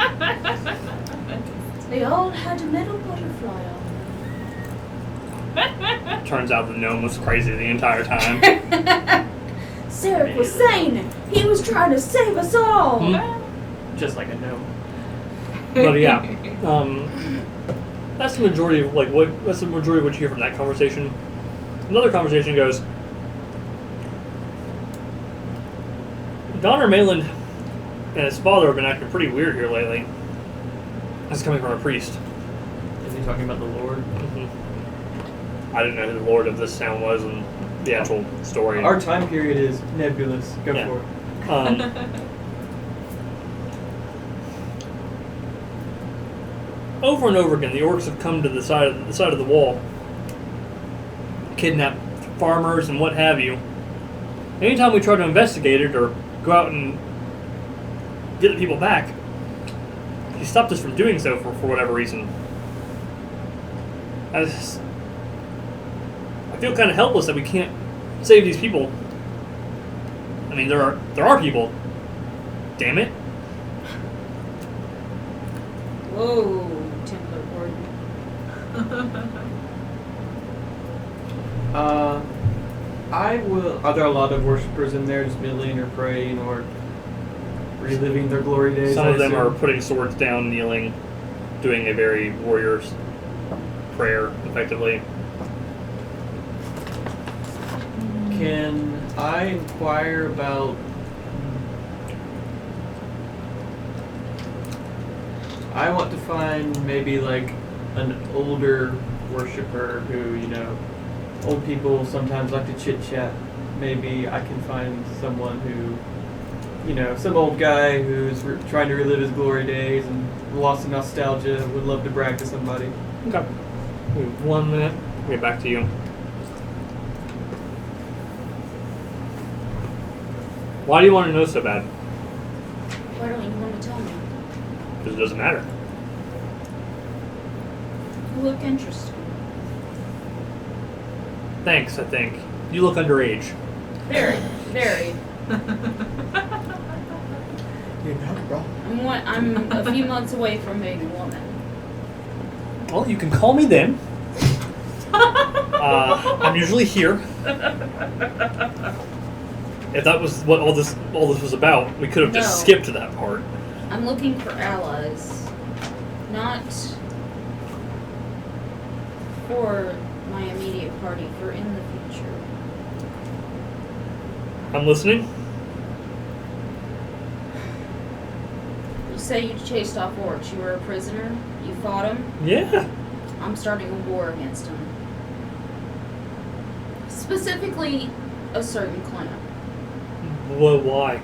They all had a metal butterfly on Turns out the gnome was crazy the entire time. them. Sarek was saying he was trying to save us all. Just like a gnome. But yeah, that's the majority of what you hear from that conversation. Another conversation goes, Donner Malin and his father have been acting pretty weird here lately. That's coming from a priest. Is he talking about the Lord? I didn't know who the lord of this town was in the actual story. Our time period is nebulous. Go Yeah. for it. Over and over again, the orcs have come to the side of the wall, kidnap farmers and what have you. Anytime we try to investigate it or go out and get the people back, he stopped us from doing so for whatever reason. I feel kind of helpless that we can't save these people. I mean, there are people. Damn it. Whoa, Templar Warden. Are there a lot of worshippers in there just milling or praying or reliving their glory days? Some I of them are assume? putting swords down, kneeling, doing a very warrior's prayer, effectively. Can I inquire about... I want to find maybe like an older worshipper who, old people sometimes like to chit-chat. Maybe I can find someone who, some old guy who's trying to relive his glory days and lost in nostalgia, would love to brag to somebody. Okay. We have 1 minute. We'll get back to you. Why do you want to know so bad? Why don't you want to tell me? Because it doesn't matter. You look interesting. Thanks, I think. You look underage. Very, very. You're not wrong. I'm a few months away from being a woman. Well, you can call me then. I'm usually here. If that was what all this was about, we could have just No. skipped that part. I'm looking for allies, not for my immediate party, for in the future. I'm listening. You say you chased off orcs. You were a prisoner. You fought them. Yeah. I'm starting a war against them. Specifically, a certain clan. Well, why?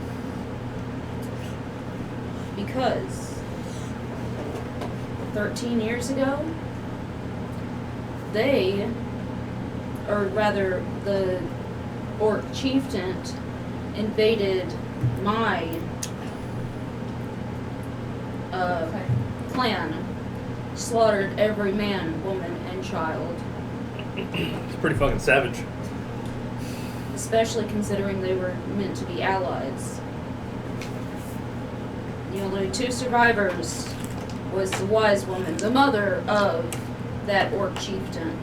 Because 13 years ago, they, or rather the orc chieftain, invaded my clan, slaughtered every man, woman, and child. It's pretty fucking savage. Especially considering they were meant to be allies. The only two survivors was the wise woman, the mother of that orc chieftain,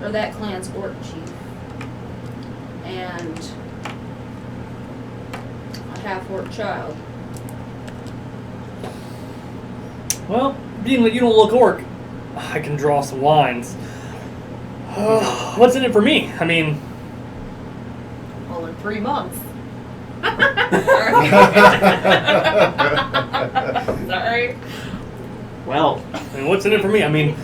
or that clan's orc chief, and a half-orc child. Well, being that you don't look orc, I can draw some lines. What's in it for me? I mean... Well, in 3 months. Sorry. Well, I mean, what's in it for me? I mean,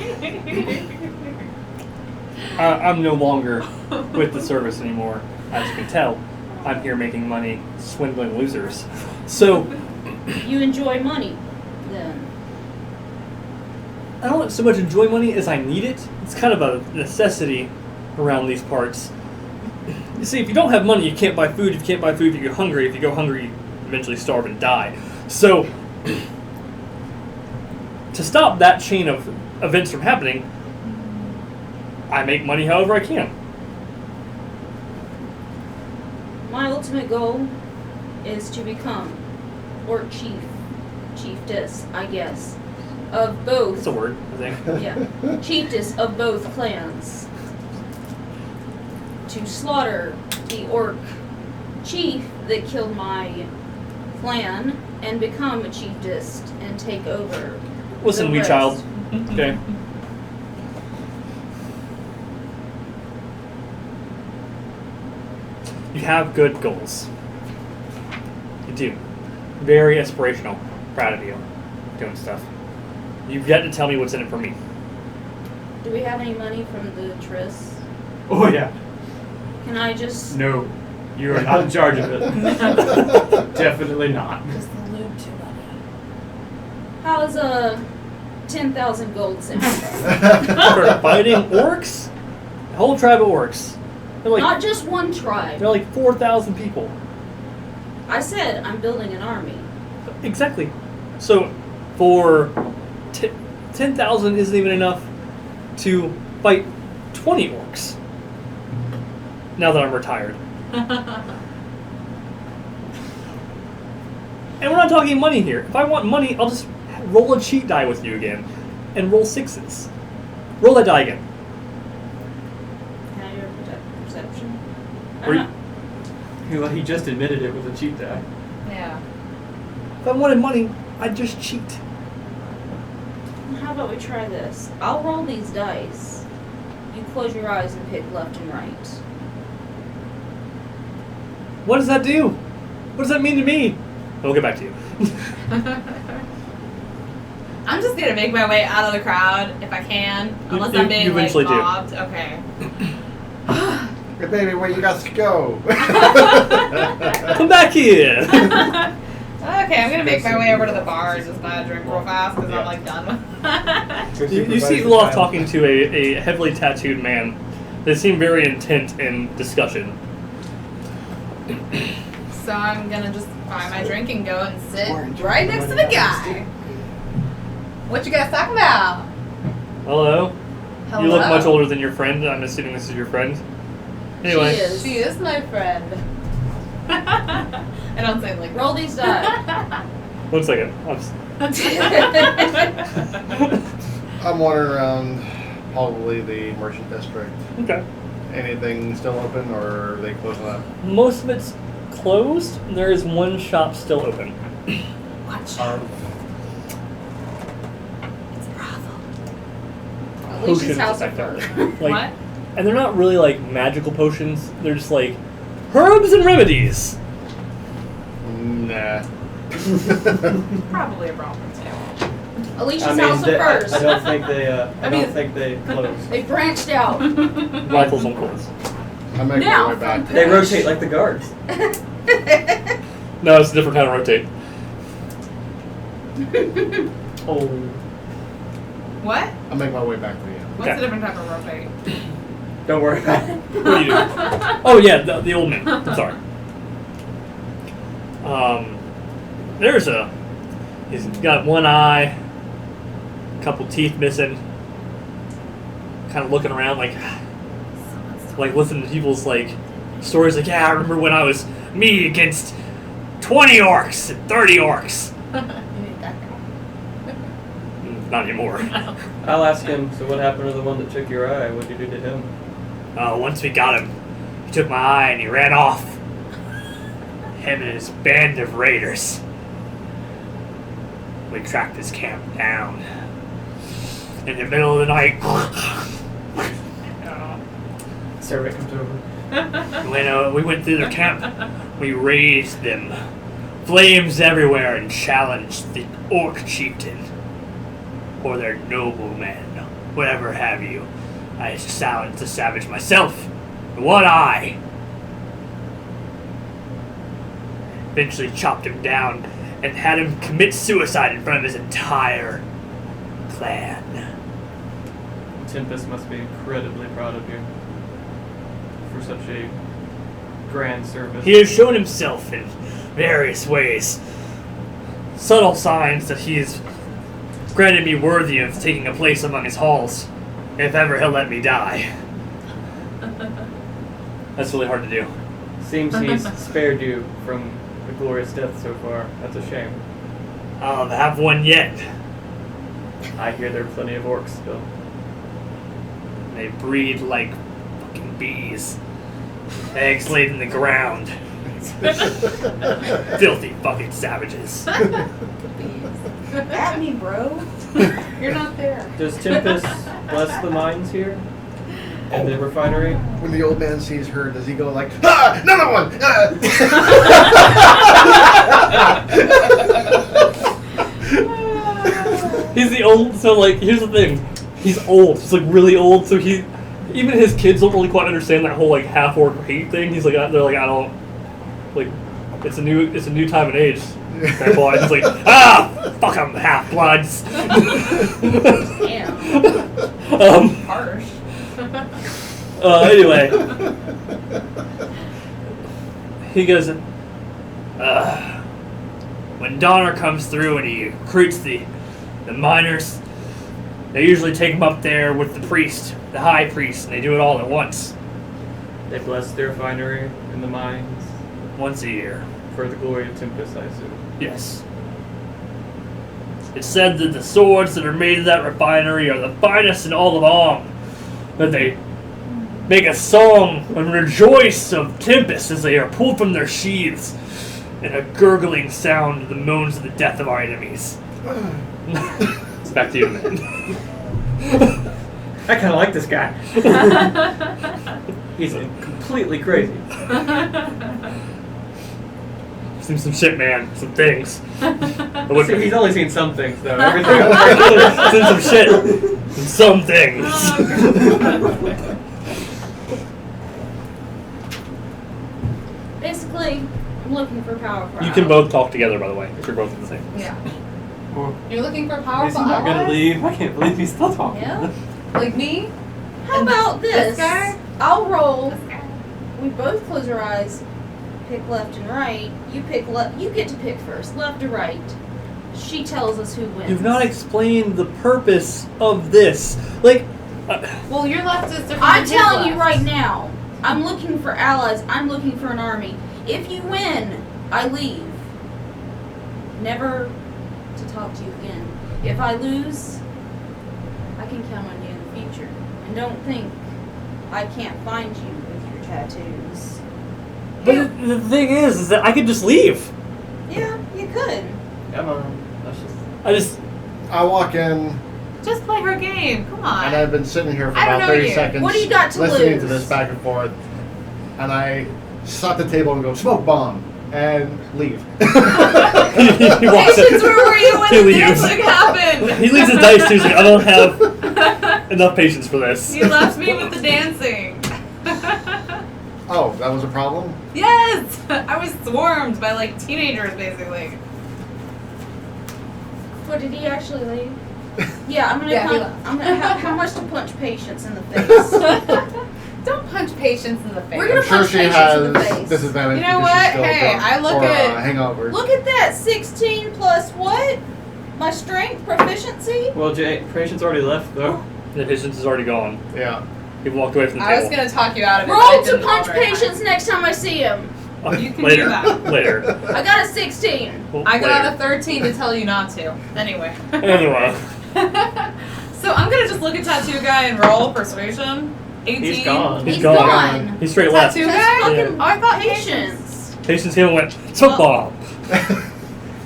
I'm no longer with the service anymore. As you can tell, I'm here making money, swindling losers. So... You enjoy money, then? I don't so much enjoy money as I need it. It's kind of a necessity around these parts. You see, if you don't have money, you can't buy food. If you can't buy food, you go hungry. If you go hungry, you eventually starve and die. So, to stop that chain of events from happening, I make money however I can. My ultimate goal is to become orc chiefess, I guess, of both. That's a word, I think. Yeah, chiefess of both clans. To slaughter the orc chief that killed my clan and become a chiefess and take over. Listen, the wee rest. child. Okay. You have good goals. You do. Very aspirational. Proud of you. Doing stuff. You've yet to tell me what's in it for me. Do we have any money from the Trist? oh yeah. Can I just... No, you are not in charge of it. Definitely not. Just the lube too money. How's 10,000 gold sound? For fighting orcs? A whole tribe of orcs. They're like, Not just one tribe. they're like 4,000 people. I said I'm building an army. Exactly. So, for 10,000 isn't even enough to fight 20 orcs. Now that I'm retired. And we're not talking money here. If I want money, I'll just roll a cheat die with you again. And roll 6s. Roll that die again. Can I do a perception? Were you- Well, he just admitted it with a cheat die. Yeah. If I wanted money, I'd just cheat. How about we try this? I'll roll these dice. You close your eyes and pick left and right. What does that do? What does that mean to me? We'll get back to you. I'm just gonna make my way out of the crowd if I can, unless You- I'm being you like eventually do. mobbed. Okay. Hey, baby, where you got to go? Come back here! Okay, I'm gonna make my way over to the bar and just buy a drink real fast because I'm like done with You see Uloth talking to a heavily tattooed man. They seem very intent in discussion. So I'm gonna just buy my drink and go and sit right next to the guy. What you guys talking about? Hello? Hello? You look much older than your friend. I'm assuming this is your friend. Anyway. She is my friend. I don't say it like Roll these dice. 1 second. I'm wandering around probably the merchant district. Okay. Anything still open, or are they closing up? Most of it's closed. There is one shop still open. Watch. It's a brothel. At least Potions it's House of effectively. Fur. Like, What? and they're not really like magical potions. They're just like herbs and remedies. Nah. Probably a brothel too. Alicia's House of Furs. I don't think they. I mean- don't think they close. They branched out. Rifles on clothes. I make Now, my way back. from They rotate like the guards. No, it's a different kind of rotate. Oh. What? I'll make my way back to you. What's Okay. a different type of rotate? Don't worry about it. What do you do? Oh yeah, the old man. I'm sorry. He's got one eye, a couple teeth missing. Kind of looking around like listening to people's stories. Like, yeah, I remember when I was me against 20 orcs and 30 orcs. You need that guy. Not anymore. I'll ask him, so what happened to the one that took your eye? What did you do to him? Once we got him, he took my eye and he ran off. Him and his band of raiders. We tracked his camp down. In the middle of the night. Sarah comes over. When we went through their camp, we raised them. Flames everywhere and challenged the orc chieftain. Or their noblemen. Whatever have you. I silenced the savage myself. One eye. Eventually chopped him down and had him commit suicide in front of his entire clan. Tempus must be incredibly proud of you for such a grand service. He has shown himself in various ways. Subtle signs that he has granted me worthy of taking a place among his halls, if ever he'll let me die. That's really hard to do. Seems he's spared you from a glorious death so far. That's a shame. I'll have one yet. I hear there are plenty of orcs still. They breed like fucking bees. Eggs laid in the ground. Filthy fucking savages. At me, bro. You're not there. Does Tempus bless the mines here? And the refinery? When the old man sees her, does he go like, ah, another one? He's the old, so here's the thing. He's old. He's really old, so even his kids don't really quite understand that whole half orc hate thing. He's they're I don't it's a new time and age. Grandpa, he's fuck them half bloods. Damn. Harsh. Anyway, he goes, when Donner comes through and he recruits the miners, they usually take him up there with the priest, the high priest, and they do it all at once. They bless the refinery and the mines Once a year. for the glory of Tempus, I assume. Yes. It's said that the swords that are made of that refinery are the finest in all of Om. That they make a song and rejoice of Tempus as they are pulled from their sheaths, and a gurgling sound of the moans of the death of our enemies. It's back to you, man. I kind of like this guy. He's completely crazy. Seen some shit, man. Some things. See, he's only seen some things, though. Everything else. Seen some shit. And some things. Basically, I'm looking for powerful. You can both talk together, by the way, if you're both in the same. Yeah. Well, You're looking for is powerful he not gonna allies? leave? I can't believe he's still talking. Yeah. Like me? How about this? This guy? I'll roll. This guy. We both close our eyes, pick left and right. You pick left. You get to pick first, left or right. She tells us who wins. You've not explained the purpose of this. Well, your left is different. I'm than his telling you left. right now. I'm looking for allies. I'm looking for an army. If you win, I leave. Never to talk to you again. If I lose, I can count on you in the future. And don't think I can't find you with your tattoos. But the thing is that I could just leave. Yeah, you could. Come on. Let's just... I walk in, Just play her game. Come on. and I've been sitting here for I don't about know 30 you. seconds. What do you got to listening lose? to this back and forth, and I slap the table and go, smoke bomb, and leave. He walks Patience, in. where were you when He the leaves. dancing happened? He leaves his dice too. He's like, I don't have enough patience for this. You left me with the dancing. Oh, that was a problem? Yes! I was swarmed by like teenagers basically. What did he actually leave? Yeah, I'm gonna. Yeah, he I'm gonna. How much to punch Patience in the face? Don't punch Patience in the face. We're gonna I'm sure punch she Patience in the has face. disadvantage You know because what? she's still Hey, drunk I look or, at- hangover. Look at that, 16 plus what? My strength proficiency. Well, Patience already left though. The Patience is already gone. Yeah. He walked away from the I was table. gonna talk you out of it. but Roll it to didn't punch go very Patience next time I see him. You can later. do that. Later. I got a 16. Well, I got later. a 13 to tell you not to. Anyway. Anyway. So I'm gonna just look at Tattoo Guy and roll Persuasion. 18. He's gone. He's He's gone. gone. He's straight left. Tattoo That's Guy? fucking Oh, I thought Patience. Patience came and went, football.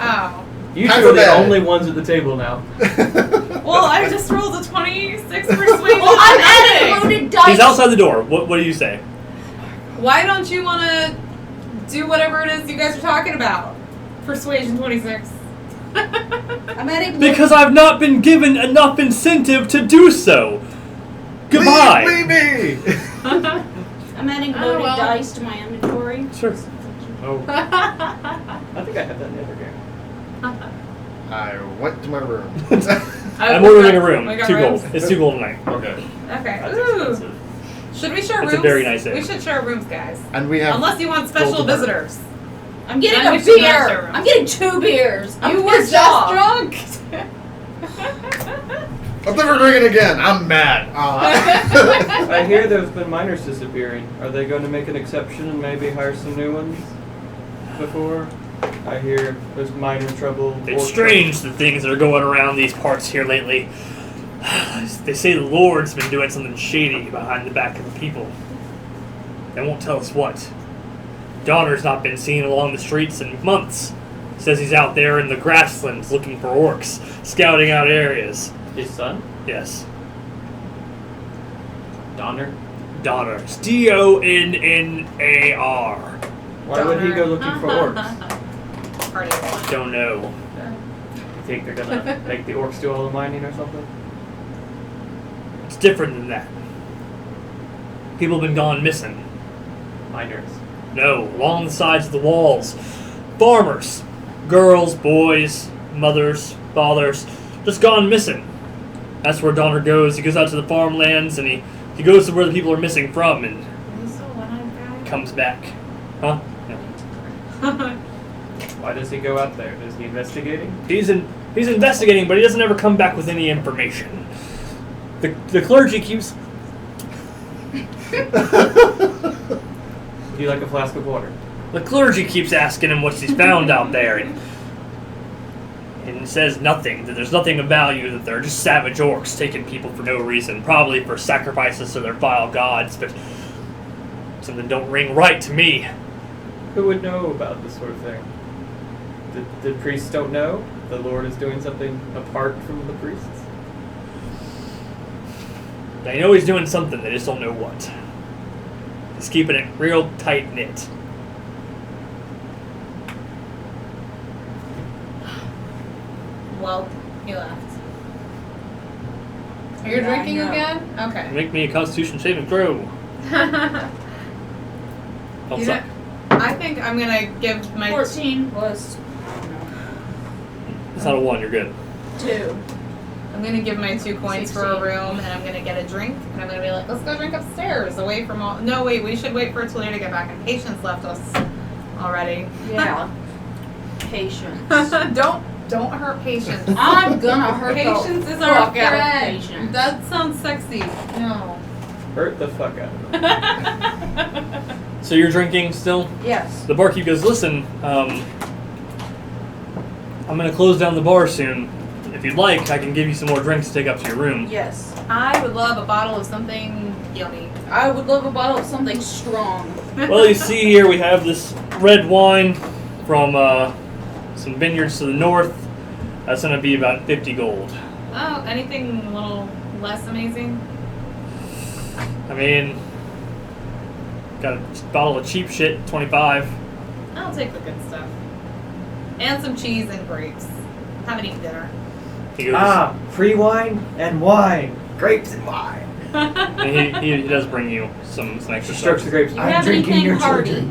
Oh. You Time two for are the bed. only ones at the table now. Well, I just rolled a 26 Persuasion. Well, I'm adding loaded dice. He's outside the door. What do you say? Why don't you want to do whatever it is you guys are talking about? Persuasion 26. I'm adding. Because I've not been given enough incentive to do so. Goodbye. Leave me! I'm adding Oh, loaded well. dice to my inventory. Sure. Oh, I think I had that in the other game. I went to my room. I'm ordering a room. We got 2 rooms? gold. It's 2 gold tonight. Okay. Okay. That's Ooh. expensive. Should we share It's rooms? a very nice inn. We should share rooms, guys. And we have. Unless you want special gold to burn. visitors. I'm getting Then a we should not share beer. rooms. I'm getting 2 beers. I'm You were pissed just off. drunk. I'm never drinking again. I'm mad. I hear there's been miners disappearing. Are they going to make an exception and maybe hire some new ones before? I hear there's miner trouble. It's orc strange the things that are going around these parts here lately. They say the Lord's been doing something shady behind the back of the people. They won't tell us what. Donner's not been seen along the streets in months. Says he's out there in the grasslands looking for orcs, scouting out areas. trouble. His son? Yes. Donner? Donner. It's Donnar. Why would he go looking for orcs? Party of one. Don't know. You think they're gonna make the orcs do all the mining or something? It's different than that. People have been gone missing. Miners. No, along the sides of the walls. Farmers. Girls, boys, mothers, fathers. Just gone missing. That's where Donner goes. He goes out to the farmlands and he goes to where the people are missing from and You still one-eyed guy? comes back. Huh? No. Why does he go out there? Is he investigating? He's investigating, but he doesn't ever come back with any information. The clergy keeps... Would you like a flask of water? The clergy keeps asking him what's he's found out there, and he says nothing, that there's nothing of value, that they're just savage orcs taking people for no reason, probably for sacrifices to their vile gods, but something don't ring right to me. Who would know about this sort of thing? The priests don't know? The Lord is doing something apart from the priests? They know he's doing something, they just don't know what. He's keeping it real tight-knit. Well, he left. You're Yeah, drinking I know. again? Okay. Make me a constitution saving throw. Oh, You sorry. know, I think I'm gonna give my 14 plus. I don't know. It's not a 1, you're good. 2. I'm gonna give my 2 coins for a 16. room, and I'm gonna get a drink, and I'm gonna be like, let's go drink upstairs, away from all. No, wait, we should wait for Talia to get back, and Patience left us already. Yeah. Patience. Don't hurt Patience. I'm gonna hurt Patience the is our fuck out of friend. Patience. That sounds sexy. No. Hurt the fuck out of them. So you're drinking still? Yes. The barkeep goes, listen, I'm going to close down the bar soon. If you'd like, I can give you some more drinks to take up to your room. Yes. I would love a bottle of something yummy. I would love a bottle of something strong. Well, you see here we have this red wine from some vineyards to the north. That's going to be about 50 gold. Oh, anything a little less amazing? I mean, got a bottle of cheap shit, 25. I'll take the good stuff. And some cheese and grapes. Haven't eaten dinner. He goes, free wine and wine. Grapes and wine. And he does bring you some extra She strokes stuff. the grapes. You I'm have drinking anything your hardy? children.